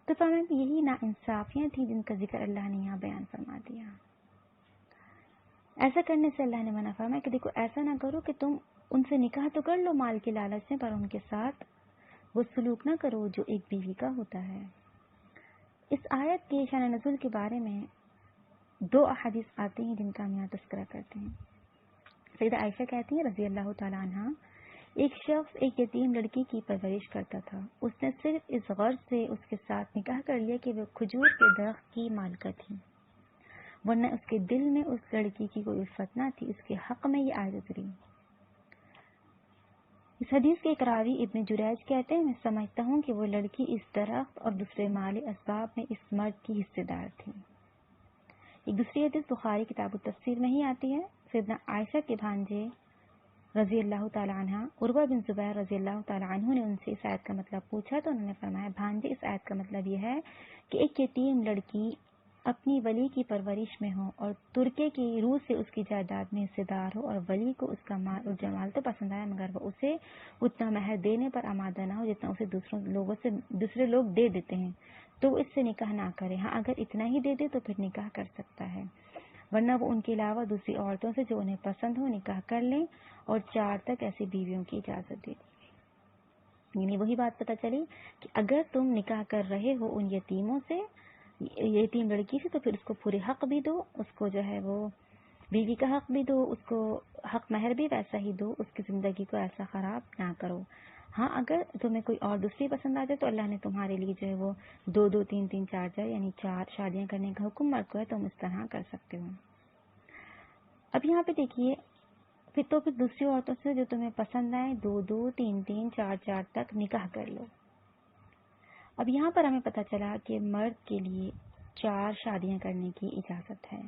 تو فرمایا کہ یہی ناانصافیاں تھیں جن کا ذکر اللہ نے یہاں بیان فرما دیا۔ ایسا کرنے سے اللہ نے منع فرمایا کہ دیکھو ایسا نہ کرو کہ تم ان سے نکاح تو کر لو مال کے لالچ میں، پر ان کے ساتھ وہ سلوک نہ کرو جو ایک بیوی کا ہوتا ہے۔ اس آیت کے شان نزول کے بارے میں دو احادیث آتے ہیں جن کا ہم یہاں تذکرہ کرتے ہیں۔ سیدہ عائشہ کہتی ہیں رضی اللہ تعالیٰ عنہ، ایک شخص ایک یتیم لڑکی کی پرورش کرتا تھا، اس نے صرف اس غرض سے اس کے ساتھ نکاح کر لیا کہ وہ کھجور کے درخت کی مالکہ تھی، ورنہ اس کے دل میں اس لڑکی کی کوئی الفت نہ تھی۔ اس کے حق میں یہ آیت اتری۔ اس حدیث کے ایک راوی ابن جریج کہتے ہیں، میں سمجھتا ہوں کہ وہ لڑکی اس درخت اور دوسرے مالی اسباب میں اس مرد کی حصے دار تھی۔ ایک دوسری حدیث بخاری کتاب التفسیر میں ہی آتی ہے۔ سیدنا عائشہ کے بھانجے رضی اللہ تعالیٰ عنہ عروہ بن زبیر رضی اللہ تعالیٰ عنہ نے ان سے اس آیت کا مطلب پوچھا تو انہوں نے فرمایا، بھانجے اس آیت کا مطلب یہ ہے کہ ایک یتیم لڑکی اپنی ولی کی پرورش میں ہو اور ترکے کی روح سے اس کی جائیداد میں حصے دار ہو، اور ولی کو اس کا مال اور جمال تو پسند آیا مگر وہ اسے اتنا مہر دینے پر آمادہ نہ ہو جتنا اسے دوسرے لوگ دے دیتے ہیں، تو وہ اس سے نکاح نہ کرے۔ ہاں اگر اتنا ہی دے دے تو پھر نکاح کر سکتا ہے، ورنہ وہ ان کے علاوہ دوسری عورتوں سے جو انہیں پسند ہو نکاح کر لیں، اور 4 تک ایسی بیویوں کی اجازت دے دی۔ یعنی وہی بات پتہ چلی کہ اگر تم نکاح کر رہے ہو ان یتیموں سے، یتیم لڑکی سے، تو پھر اس کو پورے حق بھی دو، اس کو جو ہے وہ بیوی کا حق بھی دو، اس کو حق مہر بھی ویسا ہی دو، اس کی زندگی کو ایسا خراب نہ کرو۔ ہاں اگر تمہیں کوئی اور دوسری پسند آ جائے تو اللہ نے تمہارے لیے جو ہے وہ 2 3 3 4 یعنی 4 شادیاں کرنے کا حکم مرد کو ہے، تم اس طرح کر سکتے ہو۔ اب یہاں پہ دیکھیے پھر دوسری عورتوں سے جو تمہیں پسند آئے 2 2 3 3 4 4 تک نکاح کر لو۔ اب یہاں پر ہمیں پتہ چلا کہ مرد کے لیے 4 شادیاں کرنے کی اجازت ہے،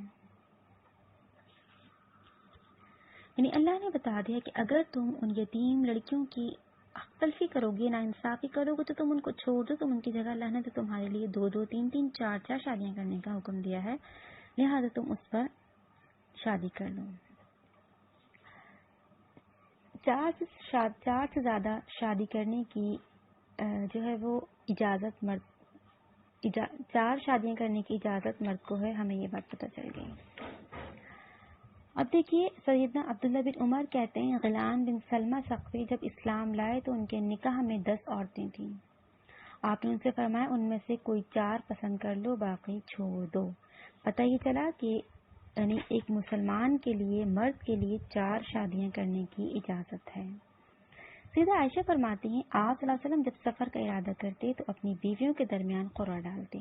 یعنی اللہ نے بتا دیا کہ اگر تم ان یتیم لڑکیوں کی حق تلفی کرو گے، ناانصافی کرو گے، تو تم ان کو چھوڑ دو، تم ان کی جگہ اللہ نے تو تمہارے لیے 2 2 3 3 4 4 شادیاں کرنے کا حکم دیا ہے، لہذا تم اس پر شادی کر لو۔ 4 سے زیادہ شادی کرنے کی جو ہے وہ اجازت 4 شادیاں کرنے کی اجازت مرد کو ہے، ہمیں یہ بات پتہ چل گئی۔ اب دیکھیے سیدنا عبداللہ بن عمر کہتے ہیں، غلام بن سلمہ ثقفی جب اسلام لائے تو ان کے نکاح میں 10 عورتیں تھیں، آپ نے ان سے فرمایا ان میں سے کوئی 4 پسند کر لو، باقی چھوڑ دو۔ پتہ یہ چلا کہ یعنی ایک مسلمان کے لیے، مرد کے لیے 4 شادیاں کرنے کی اجازت ہے۔ سیدہ عائشہ فرماتی ہیں، آپ صلی اللہ علیہ وسلم جب سفر کا ارادہ کرتے تو اپنی بیویوں کے درمیان قرعہ ڈالتے،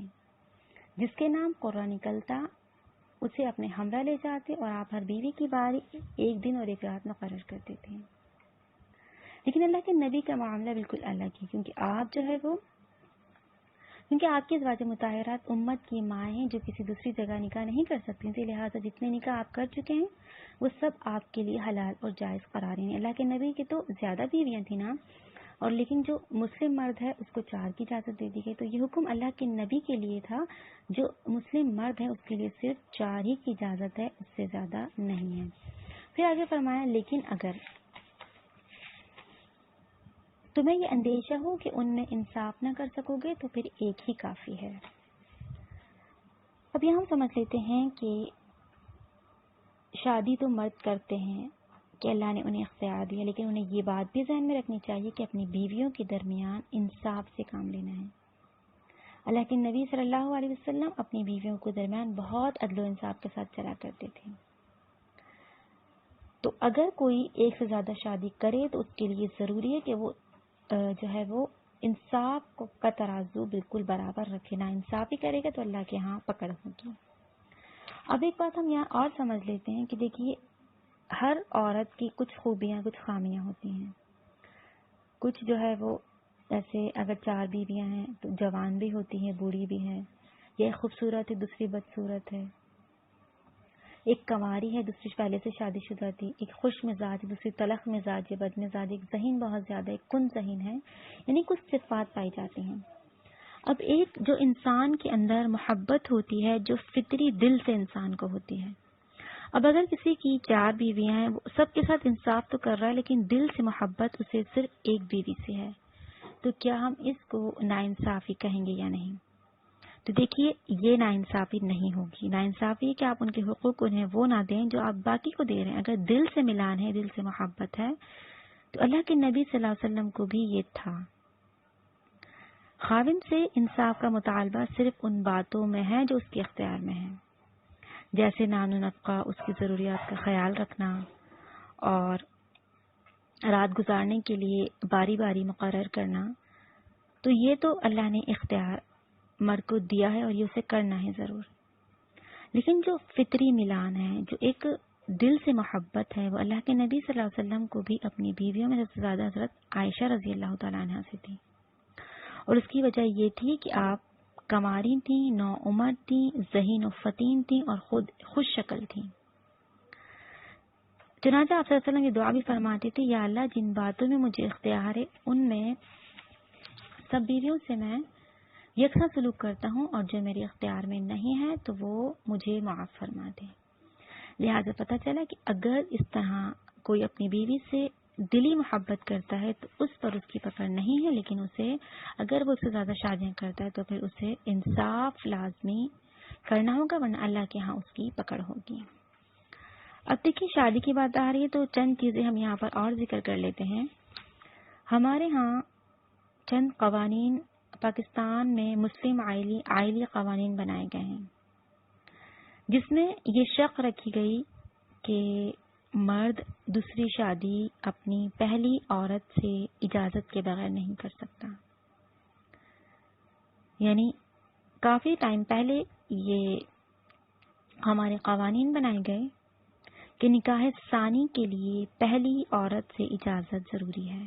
جس کے نام قرعہ نکلتا اسے اپنے ہمراہ لے جاتے، اور آپ ہر بیوی کی باری 1 دن اور 1 رات مقرر کرتے تھے۔ لیکن اللہ کے نبی کا معاملہ بالکل الگ ہے، کیونکہ آپ کی ازواج مطہرات امت کی ماں ہیں جو کسی دوسری جگہ نکاح نہیں کر سکتی تھی، لہٰذا جتنے نکاح آپ کر چکے ہیں وہ سب آپ کے لیے حلال اور جائز قرار ہیں۔ اللہ کے نبی کی تو زیادہ بیویاں تھیں نا، اور لیکن جو مسلم مرد ہے اس کو 4 کی اجازت دے دی گئی، تو یہ حکم اللہ کے نبی کے لیے تھا، جو مسلم مرد ہے اس کے لیے صرف 4 ہی کی اجازت ہے، اس سے زیادہ نہیں ہے۔ پھر آگے فرمایا، لیکن اگر تمہیں یہ اندیشہ ہو کہ ان میں انصاف نہ کر سکو گے تو پھر 1 ہی کافی ہے۔ اب یہاں ہم سمجھ لیتے ہیں کہ شادی تو مرد کرتے ہیں کہ اللہ نے انہیں اختیار دیا، لیکن انہیں یہ بات بھی ذہن میں رکھنی چاہیے کہ اپنی بیویوں کے درمیان انصاف سے کام لینا ہے۔ اللہ کے نبی صلی اللہ علیہ وسلم اپنی بیویوں کے درمیان بہت عدل و انصاف کے ساتھ چلا کرتے تھے، تو اگر کوئی 1 سے زیادہ شادی کرے تو اس کے لیے ضروری ہے کہ وہ جو ہے وہ انصاف کا ترازو بالکل برابر رکھے، نا انصافی کرے گا تو اللہ کے ہاں پکڑ ہوگی۔ اب ایک بات ہم یہاں اور سمجھ لیتے ہیں کہ دیکھیے ہر عورت کی کچھ خوبیاں کچھ خامیاں ہوتی ہیں. کچھ جو ہے وہ ایسے اگر 4 بیویاں ہیں تو جوان بھی ہوتی ہیں بوڑھی بھی ہیں، یہ ایک خوبصورت ہے دوسری بدصورت ہے، ایک کنواری ہے دوسری پہلے سے شادی شدہ تھی، ایک خوش مزاج دوسری تلخ مزاج ہے بد مزاج، ایک ذہین بہت زیادہ ایک کن ذہین ہے، یعنی کچھ صفات پائی جاتی ہیں. اب ایک جو انسان کے اندر محبت ہوتی ہے جو فطری دل سے انسان کو ہوتی ہے. اب اگر کسی کی 4 بیویاں ہیں وہ سب کے ساتھ انصاف تو کر رہا ہے لیکن دل سے محبت اسے صرف ایک بیوی سے ہے، تو کیا ہم اس کو ناانصافی کہیں گے یا نہیں؟ تو دیکھیے یہ ناانصافی نہیں ہوگی. ناانصافی ہے کہ آپ ان کے حقوق انہیں وہ نہ دیں جو آپ باقی کو دے رہے ہیں. اگر دل سے ملان ہے دل سے محبت ہے تو اللہ کے نبی صلی اللہ علیہ وسلم کو بھی یہ تھا. خاوند سے انصاف کا مطالبہ صرف ان باتوں میں ہے جو اس کے اختیار میں ہے، جیسے نان و نفقہ، اس کی ضروریات کا خیال رکھنا اور رات گزارنے کے لیے باری باری مقرر کرنا. تو یہ تو اللہ نے اختیار مرد کو دیا ہے اور یہ اسے کرنا ہے ضرور. لیکن جو فطری ملان ہے جو ایک دل سے محبت ہے وہ اللہ کے نبی صلی اللہ علیہ وسلم کو بھی اپنی بیویوں میں سب سے زیادہ حضرت عائشہ رضی اللہ تعالیٰ عنہا سے تھی، اور اس کی وجہ یہ تھی کہ آپ کنواری تھیں، نو عمر تھیں، ذہین و فطین تھیں اور خود خوش شکل تھیں. چنانچہ آپ صلی اللہ علیہ وسلم یہ دعا بھی فرماتے تھے، یا اللہ جن باتوں میں مجھے اختیار ہے ان میں سب بیویوں سے میں یکساں سلوک کرتا ہوں، اور جو میرے اختیار میں نہیں ہے تو وہ مجھے معاف فرما دے. لہٰذا پتہ چلا کہ اگر اس طرح کوئی اپنی بیوی سے دلی محبت کرتا ہے تو اس پر اس کی پکڑ نہیں ہے، لیکن اسے اگر وہ اس سے زیادہ شادیاں کرتا ہے تو پھر اسے انصاف لازمی کرنا ہوگا، ورنہ اللہ کے ہاں اس کی پکڑ ہوگی. اب دیکھیے شادی کی بات آ رہی ہے تو چند چیزیں ہم یہاں پر اور ذکر کر لیتے ہیں. ہمارے ہاں چند قوانین پاکستان میں مسلم آئلی قوانین بنائے گئے ہیں جس میں یہ شرط رکھی گئی کہ مرد دوسری شادی اپنی پہلی عورت سے اجازت کے بغیر نہیں کر سکتا. یعنی کافی ٹائم پہلے یہ ہمارے قوانین بنائے گئے کہ نکاح ثانی کے لیے پہلی عورت سے اجازت ضروری ہے.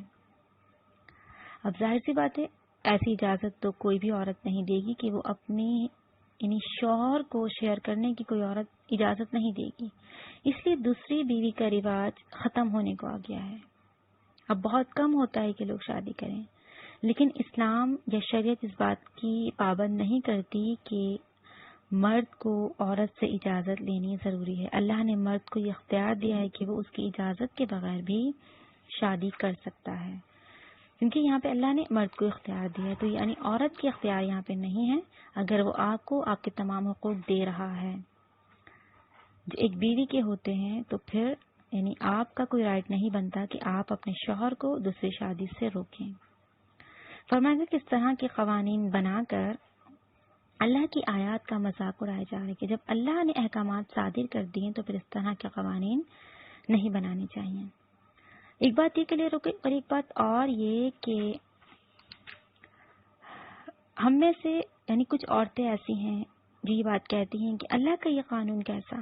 اب ظاہر سی بات ہے ایسی اجازت تو کوئی بھی عورت نہیں دے گی کہ وہ اپنے یعنی شوہر کو شیئر کرنے کی کوئی عورت اجازت نہیں دے گی. اس لیے دوسری بیوی کا رواج ختم ہونے کو آ گیا ہے. اب بہت کم ہوتا ہے کہ لوگ شادی کریں، لیکن اسلام یا شریعت اس بات کی پابند نہیں کرتی کہ مرد کو عورت سے اجازت لینی ضروری ہے. اللہ نے مرد کو یہ اختیار دیا ہے کہ وہ اس کی اجازت کے بغیر بھی شادی کر سکتا ہے، کیونکہ یہاں پہ اللہ نے مرد کو اختیار دیا ہے. تو یعنی عورت کے اختیار یہاں پہ نہیں ہے. اگر وہ آپ کو آپ کے تمام حقوق دے رہا ہے جو ایک بیوی کے ہوتے ہیں تو پھر یعنی آپ کا کوئی رائٹ نہیں بنتا کہ آپ اپنے شوہر کو دوسری شادی سے روکیں. فرمایا کہ اس طرح کے قوانین بنا کر اللہ کی آیات کا مذاق اڑایا جا رہا ہے کہ جب اللہ نے احکامات صادر کر دیے تو پھر اس طرح کے قوانین نہیں بنانے چاہیے. ایک بات یہ کلیئر ہو گئی، اور ایک بات اور یہ کہ ہم میں سے یعنی کچھ عورتیں ایسی ہیں جو یہ بات کہتی ہیں کہ اللہ کا یہ قانون کیسا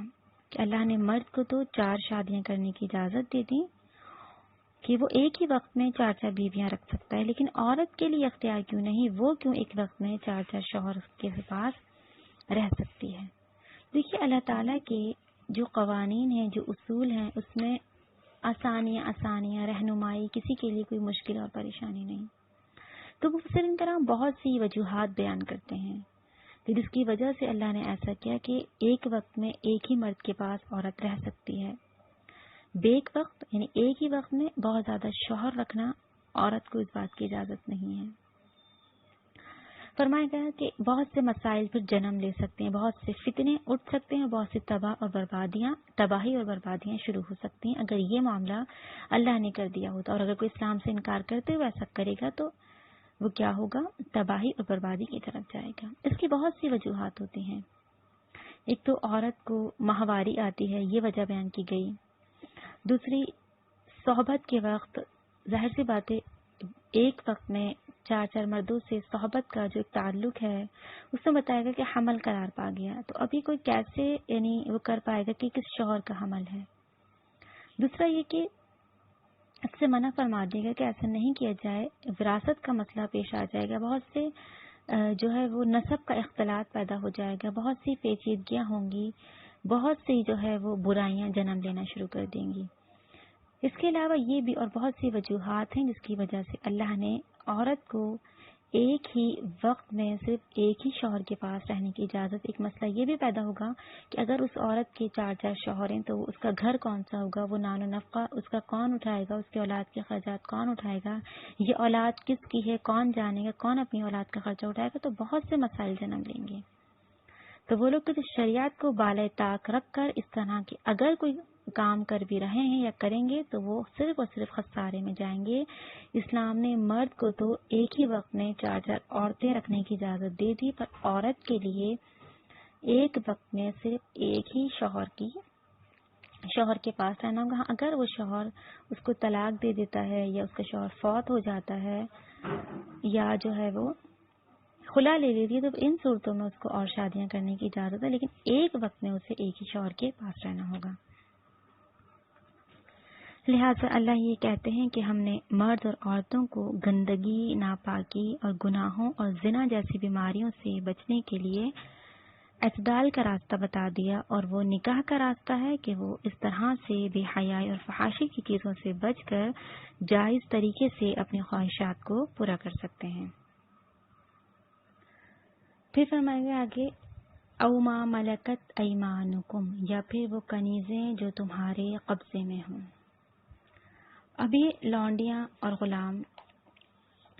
کہ اللہ نے مرد کو تو 4 شادیاں کرنے کی اجازت دے دی کہ وہ ایک ہی وقت میں 4 بیویاں رکھ سکتا ہے، لیکن عورت کے لیے اختیار کیوں نہیں؟ وہ کیوں ایک وقت میں 4 شوہر کے پاس رہ سکتی ہے؟ دیکھیے اللہ تعالیٰ کے جو قوانین ہیں جو اصول ہیں اس میں آسانیاں رہنمائی، کسی کے لیے کوئی مشکل اور پریشانی نہیں. تو مفسرین کرام بہت سی وجوہات بیان کرتے ہیں کہ جس کی وجہ سے اللہ نے ایسا کیا کہ ایک وقت میں ایک ہی مرد کے پاس عورت رہ سکتی ہے. بیک وقت یعنی ایک ہی وقت میں بہت زیادہ شوہر رکھنا عورت کو اس بات کی اجازت نہیں ہے. فرمایا گیا کہ بہت سے مسائل پھر جنم لے سکتے ہیں، بہت سے فتنے اٹھ سکتے ہیں، بہت سی تباہی اور بربادیاں شروع ہو سکتی ہیں اگر یہ معاملہ اللہ نے کر دیا ہوتا. اور اگر کوئی اسلام سے انکار کرتے ہوئے ایسا کرے گا تو وہ کیا ہوگا؟ تباہی اور بربادی کی طرف جائے گا. اس کی بہت سی وجوہات ہوتی ہیں. ایک تو عورت کو ماہواری آتی ہے، یہ وجہ بیان کی گئی. دوسری صحبت کے وقت ظاہر سی بات ہے ایک وقت میں 4 مردوں سے صحبت کا جو ایک تعلق ہے اس میں بتائے گا کہ حمل قرار پا گیا، تو ابھی کوئی کیسے یعنی وہ کر پائے گا کہ کس شوہر کا حمل ہے۔ دوسرا یہ کہ اس سے منع فرما دے گا کہ ایسا نہیں کیا جائے، وراثت کا مسئلہ پیش آ جائے گا، بہت سے جو ہے وہ نسب کا اختلاط پیدا ہو جائے گا، بہت سی پیچیدگیاں ہوں گی، بہت سی جو ہے وہ برائیاں جنم لینا شروع کر دیں گی۔ اس کے علاوہ یہ بھی اور بہت سی وجوہات ہیں جس کی وجہ سے اللہ نے عورت کو ایک ہی وقت میں صرف ایک ہی شوہر کے پاس رہنے کی اجازت۔ ایک مسئلہ یہ بھی پیدا ہوگا کہ اگر اس عورت کے 4 شوہر ہیں تو اس کا گھر کون سا ہوگا، وہ نان و نفقہ اس کا کون اٹھائے گا، اس کے اولاد کے خرچات کون اٹھائے گا، یہ اولاد کس کی ہے کون جانے گا، کون اپنی اولاد کا خرچہ اٹھائے گا، تو بہت سے مسائل جنم لیں گے۔ تو وہ لوگ جو شریعت کو بالائے طاق رکھ کر اس طرح کے اگر کوئی کام کر بھی رہے ہیں یا کریں گے تو وہ صرف اور صرف خسارے میں جائیں گے۔ اسلام نے مرد کو تو ایک ہی وقت میں 4 عورتیں رکھنے کی اجازت دے دی، پر عورت کے لیے ایک وقت میں صرف ایک ہی شوہر کے پاس رہنا ہوگا۔ اگر وہ شوہر اس کو طلاق دے دیتا ہے یا اس کا شوہر فوت ہو جاتا ہے یا جو ہے وہ خلا لے لیتی ہے تو ان صورتوں میں اس کو اور شادیاں کرنے کی اجازت ہے، لیکن ایک وقت میں اسے ایک ہی شوہر کے پاس رہنا ہوگا۔ لہٰذا اللہ یہ کہتے ہیں کہ ہم نے مرد اور عورتوں کو گندگی، ناپاکی اور گناہوں اور زنا جیسی بیماریوں سے بچنے کے لیے اعتدال کا راستہ بتا دیا، اور وہ نکاح کا راستہ ہے کہ وہ اس طرح سے بے حیائی اور فحاشی کی چیزوں سے بچ کر جائز طریقے سے اپنی خواہشات کو پورا کر سکتے ہیں۔ پھر فرمائے گا آگے او ما ملکت ایمانکم، یا پھر وہ کنیزیں جو تمہارے قبضے میں ہوں۔ ابھی لونڈیاں اور غلام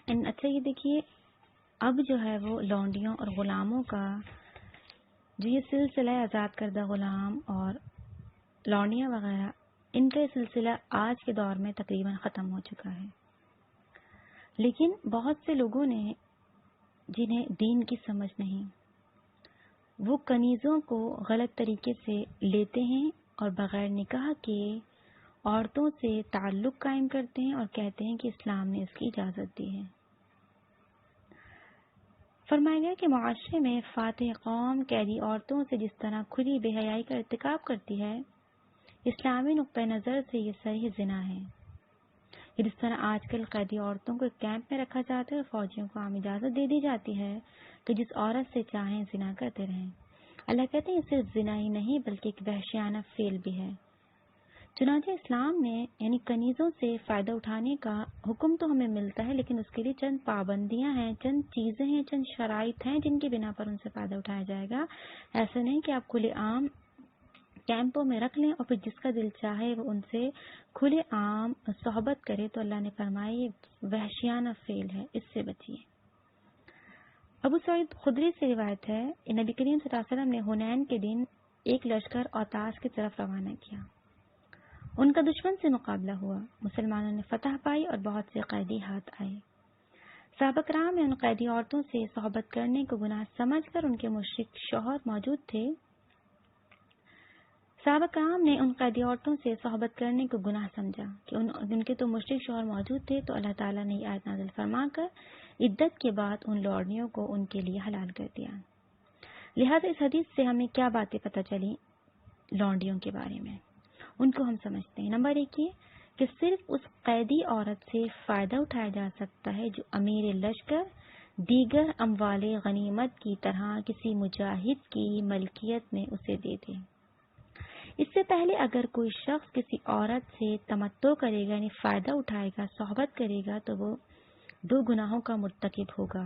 اچھا یہ دیکھیے، اب جو ہے وہ لونڈیوں اور غلاموں کا جو یہ سلسلہ آزاد کردہ غلام اور لونڈیاں وغیرہ، ان کا سلسلہ آج کے دور میں تقریباً ختم ہو چکا ہے، لیکن بہت سے لوگوں نے جنہیں دین کی سمجھ نہیں، وہ کنیزوں کو غلط طریقے سے لیتے ہیں اور بغیر نکاح کے عورتوں سے تعلق قائم کرتے ہیں اور کہتے ہیں کہ اسلام نے اس کی اجازت دی ہے۔ فرمایا گیا کہ معاشرے میں فاتح قوم قیدی عورتوں سے جس طرح کھلی بے حیائی کا ارتکاب کرتی ہے، اسلامی نقطۂ نظر سے یہ صریح زنا ہے۔ جس طرح آج کل قیدی عورتوں کو ایک کیمپ میں رکھا جاتا ہے اور فوجیوں کو عام اجازت دے دی جاتی ہے کہ جس عورت سے چاہیں زنا کرتے رہیں۔ اللہ کہتے ہیں یہ صرف زنا ہی نہیں بلکہ ایک وحشیانہ فعل بھی ہے۔ چنانچہ اسلام نے یعنی کنیزوں سے فائدہ اٹھانے کا حکم تو ہمیں ملتا ہے، لیکن اس کے لیے چند پابندیاں ہیں، چند چیزیں ہیں، چند شرائط ہیں جن کی بنا پر ان سے فائدہ اٹھایا جائے گا۔ ایسا نہیں کہ آپ کھلے عام کیمپوں میں رکھ لیں اور پھر جس کا دل چاہے وہ ان سے کھلے عام صحبت کرے، تو اللہ نے فرمایا یہ وحشیانہ فعل ہے، اس سے بچیے۔ ابو سعید خدری سے روایت ہے کہ نبی کریم صلی اللہ علیہ وسلم نے حنین کے دن ایک لشکر اوتاس کی طرف روانہ کیا۔ ان کا دشمن سے مقابلہ ہوا، مسلمانوں نے فتح پائی اور بہت سے قیدی ہاتھ آئے۔ صحابہ کرام نے ان قیدی عورتوں سے صحبت کرنے کو گناہ سمجھ کر ان کے مشرک شوہر موجود تھے صحابہ کرام نے ان قیدی عورتوں سے صحبت کرنے کو گناہ سمجھا کہ ان کے تو مشرک شوہر موجود تھے، تو اللہ تعالیٰ نے یہ آیت نازل فرما کر عدت کے بعد ان لوڈیوں کو ان کے لیے حلال کر دیا۔ لہذا اس حدیث سے ہمیں کیا باتیں پتہ چلی لونڈیوں کے بارے میں، ان کو ہم سمجھتے ہیں۔ نمبر 1 یہ کہ صرف اس قیدی عورت سے فائدہ اٹھایا جا سکتا ہے جو امیر لشکر دیگر اموال غنیمت کی طرح کسی مجاہد کی ملکیت میں اسے دے دے۔ اس سے پہلے اگر کوئی شخص کسی عورت سے تمتع کرے گا یعنی فائدہ اٹھائے گا، صحبت کرے گا، تو وہ 2 گناہوں کا مرتکب ہوگا،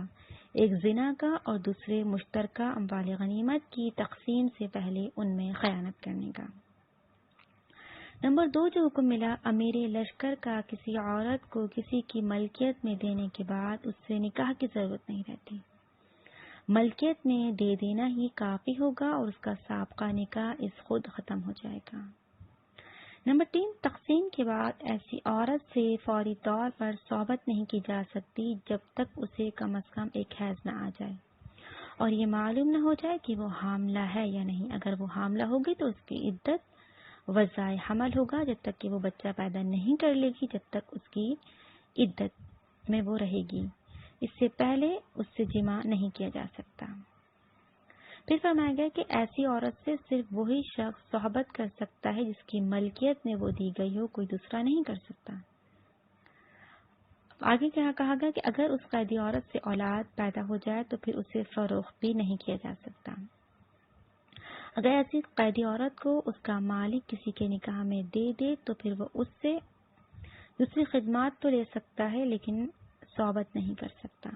ایک زنا کا اور دوسرے مشترکہ اموال غنیمت کی تقسیم سے پہلے ان میں خیانت کرنے کا۔ نمبر 2 جو حکم ملا امیر لشکر کا کسی عورت کو کسی کی ملکیت میں دینے کے بعد اس سے نکاح کی ضرورت نہیں رہتی، ملکیت میں دے دینا ہی کافی ہوگا اور اس کا سابقہ نکاح اس خود ختم ہو جائے گا۔ نمبر 3 تقسیم کے بعد ایسی عورت سے فوری طور پر صحبت نہیں کی جا سکتی جب تک اسے کم از کم ایک حیض نہ آ جائے اور یہ معلوم نہ ہو جائے کہ وہ حاملہ ہے یا نہیں۔ اگر وہ حاملہ ہوگی تو اس کی عدت وضع حمل ہوگا جب تک کہ وہ بچہ پیدا نہیں کر لے گی، جب تک اس کی عدت میں وہ رہے گی، اس سے پہلے اس سے جماع نہیں کیا جا سکتا۔ پھر فرمایا گیا کہ ایسی عورت سے صرف وہی شخص صحبت کر سکتا ہے جس کی ملکیت میں وہ دی گئی ہو، کوئی دوسرا نہیں کر سکتا۔ آگے کیا کہا گیا کہ اگر اس قیدی عورت سے اولاد پیدا ہو جائے تو پھر اسے فروخت بھی نہیں کیا جا سکتا۔ اگر ایسی قیدی عورت کو اس کا مالک کسی کے نکاح میں دے دے تو پھر وہ اس سے دوسری خدمات تو لے سکتا ہے لیکن صحبت نہیں کر سکتا،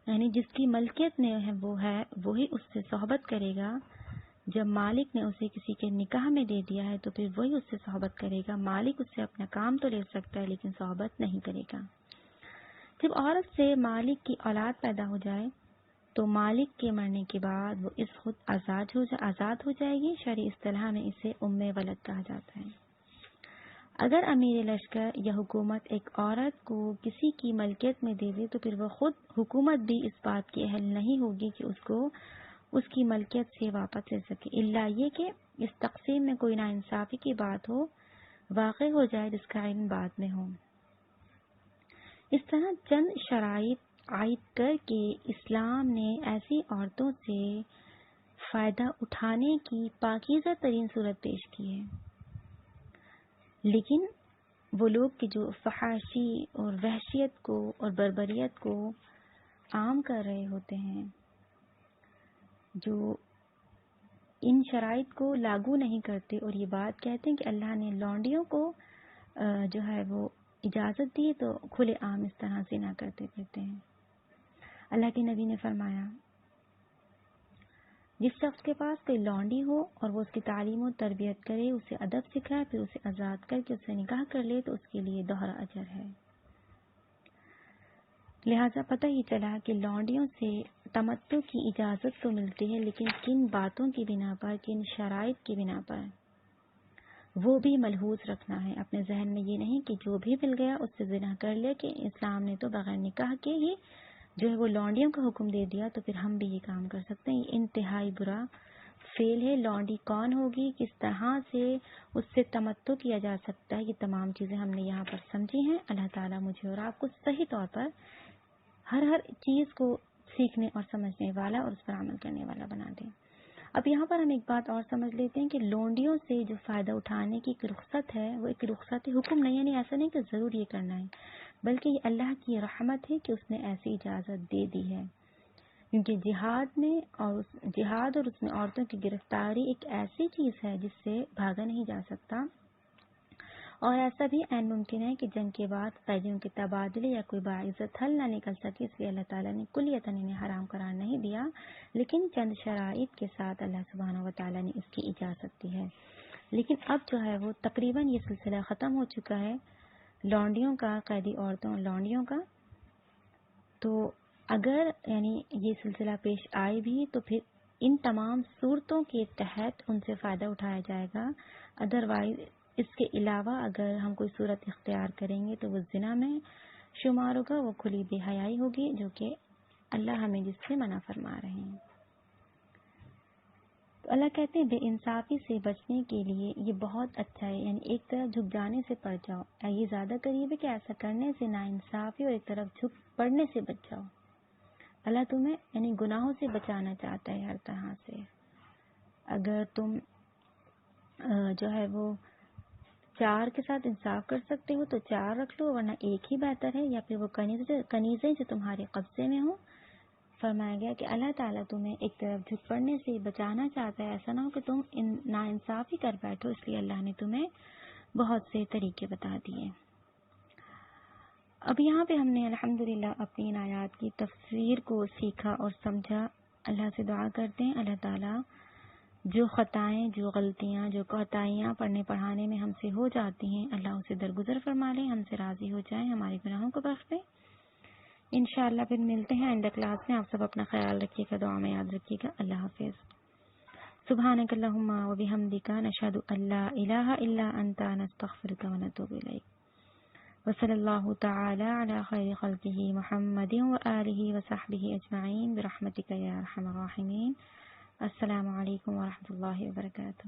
یعنی جس کی ملکیت میں ہے وہ ہے وہی اس سے صحبت کرے گا۔ جب مالک نے اسے کسی کے نکاح میں دے دیا ہے تو پھر وہی اس سے صحبت کرے گا۔ مالک اس سے اپنا کام تو لے سکتا ہے لیکن صحبت نہیں کرے گا۔ جب عورت سے مالک کی اولاد پیدا ہو جائے تو مالک کے مرنے کے بعد وہ اس خود آزاد ہو جائے گی۔ شرعی اصطلاح میں اسے ام ولد کہا جاتا ہے۔ اگر امیر لشکر یا حکومت ایک عورت کو کسی کی ملکیت میں دے دے تو پھر وہ خود حکومت بھی اس بات کی اہل نہیں ہوگی کہ اس کو اس کی ملکیت سے واپس لے سکے، الا یہ کہ اس تقسیم میں کوئی ناانصافی کی بات ہو، واقع ہو جائے جس کا علم بعد میں ہو۔ اس طرح چند شرائط عائد کر کے اسلام نے ایسی عورتوں سے فائدہ اٹھانے کی پاکیزہ ترین صورت پیش کی ہے، لیکن وہ لوگ کہ جو فحاشی اور وحشیت کو اور بربریت کو عام کر رہے ہوتے ہیں، جو ان شرائط کو لاگو نہیں کرتے اور یہ بات کہتے ہیں کہ اللہ نے لونڈیوں کو جو ہے وہ اجازت دی تو کھلے عام اس طرح سے نہ کرتے پھرتے ہیں۔ اللہ کے نبی نے فرمایا جس شخص کے پاس کوئی لونڈی ہو اور وہ اس کی تعلیم و تربیت کرے، اسے ادب سکھائے، پھر اسے آزاد کر کے اس سے نکاح کر لے تو اس کے لیے دوہرا اجر ہے۔ لہٰذا پتہ ہی چلا کہ لونڈیوں سے تمتع کی اجازت تو ملتی ہے لیکن کن باتوں کی بنا پر، کن شرائط کی بنا پر، وہ بھی ملحوظ رکھنا ہے اپنے ذہن میں۔ یہ نہیں کہ جو بھی مل گیا اس سے زنا کر لے، کہ اسلام نے تو بغیر نکاح کے ہی جو ہے وہ لونڈیوں کا حکم دے دیا تو پھر ہم بھی یہ کام کر سکتے ہیں۔ یہ انتہائی برا فعل ہے۔ لونڈی کون ہوگی، کس طرح سے اس سے تمتع کیا جا سکتا ہے، یہ تمام چیزیں ہم نے یہاں پر سمجھی ہیں۔ اللہ تعالیٰ مجھے اور آپ کو صحیح طور پر ہر چیز کو سیکھنے اور سمجھنے والا اور اس پر عمل کرنے والا بنا دیں۔ اب یہاں پر ہم ایک بات اور سمجھ لیتے ہیں کہ لونڈیوں سے جو فائدہ اٹھانے کی ایک رخصت ہے وہ ایک رخصت حکم نہیں، یعنی ایسا نہیں کہ ضرور یہ کرنا ہے، بلکہ یہ اللہ کی رحمت ہے کہ اس نے ایسی اجازت دے دی ہے، کیونکہ جہاد اور اس میں عورتوں کی گرفتاری ایک ایسی چیز ہے جس سے بھاگا نہیں جا سکتا، اور ایسا بھی عین ممکن ہے کہ جنگ کے بعد قیدیوں کے تبادلے یا کوئی باعزت حل نہ نکل سکے، اس لیے اللہ تعالیٰ نے کلیۃً انہیں حرام قرار نہیں دیا، لیکن چند شرائط کے ساتھ اللہ سبحانہ و تعالیٰ نے اس کی اجازت دی ہے۔ لیکن اب جو ہے وہ تقریباً یہ سلسلہ ختم ہو چکا ہے لونڈیوں کا، قیدی عورتوں اور لونڈیوں کا، تو اگر یعنی یہ سلسلہ پیش آئے بھی تو پھر ان تمام صورتوں کے تحت ان سے فائدہ اٹھایا جائے گا، ادروائز اس کے علاوہ اگر ہم کوئی صورت اختیار کریں گے تو وہ زنا میں شمار ہوگا، وہ کھلی بے حیائی ہوگی جو کہ اللہ ہمیں جس سے منع فرما رہے ہیں۔ تو اللہ کہتے ہیں بے انصافی سے بچنے کے لیے یہ بہت اچھا ہے، یعنی ایک طرف جھک جانے سے پڑ جاؤ، یہ زیادہ قریب ہے کہ ایسا کرنے سے ناانصافی اور ایک طرف جھک پڑنے سے بچ جاؤ۔ اللہ تمہیں یعنی گناہوں سے بچانا چاہتا ہے ہر طرح سے۔ اگر تم جو ہے وہ 4 کے ساتھ انصاف کر سکتے ہو تو 4 رکھ لو، ورنہ ایک ہی بہتر ہے، یا پھر وہ کنیزیں جو تمہارے قبضے میں ہوں۔ فرمایا گیا کہ اللہ تعالیٰ تمہیں ایک طرف جھک پڑنے سے بچانا چاہتا ہے، ایسا نہ ہو کہ تم ناانصافی کر بیٹھو، اس لیے اللہ نے تمہیں بہت سے طریقے بتا دیے۔ اب یہاں پہ ہم نے الحمدللہ اپنی ان آیات کی تفسیر کو سیکھا اور سمجھا۔ اللہ سے دعا کرتے ہیں اللہ تعالیٰ جو خطائیں، جو غلطیاں، جو کوتاہیاں پڑھنے پڑھانے میں ہم سے ہو جاتی ہیں، اللہ اسے درگزر فرما لیں، ہم سے راضی ہو جائیں، ہمارے گناہوں کو بخش دیں۔ انشاءاللہ پھر ملتے ہیں اینڈ کلاس میں۔ آپ سب اپنا خیال رکھیے گا، دعا میں یاد رکھیے گا۔ اللہ حافظ۔ سبحانک اللہم و بحمدک، نشہد ان لا الہ الا انت، نستغفرک و نتوب الیک۔ وصلی اللہ تعالی علی خیر خلقہ محمد و آلہ و صحبہ اجمعین برحمتک یا ارحم الراحمین۔ السلام علیکم ورحمۃ اللہ وبرکاتہ۔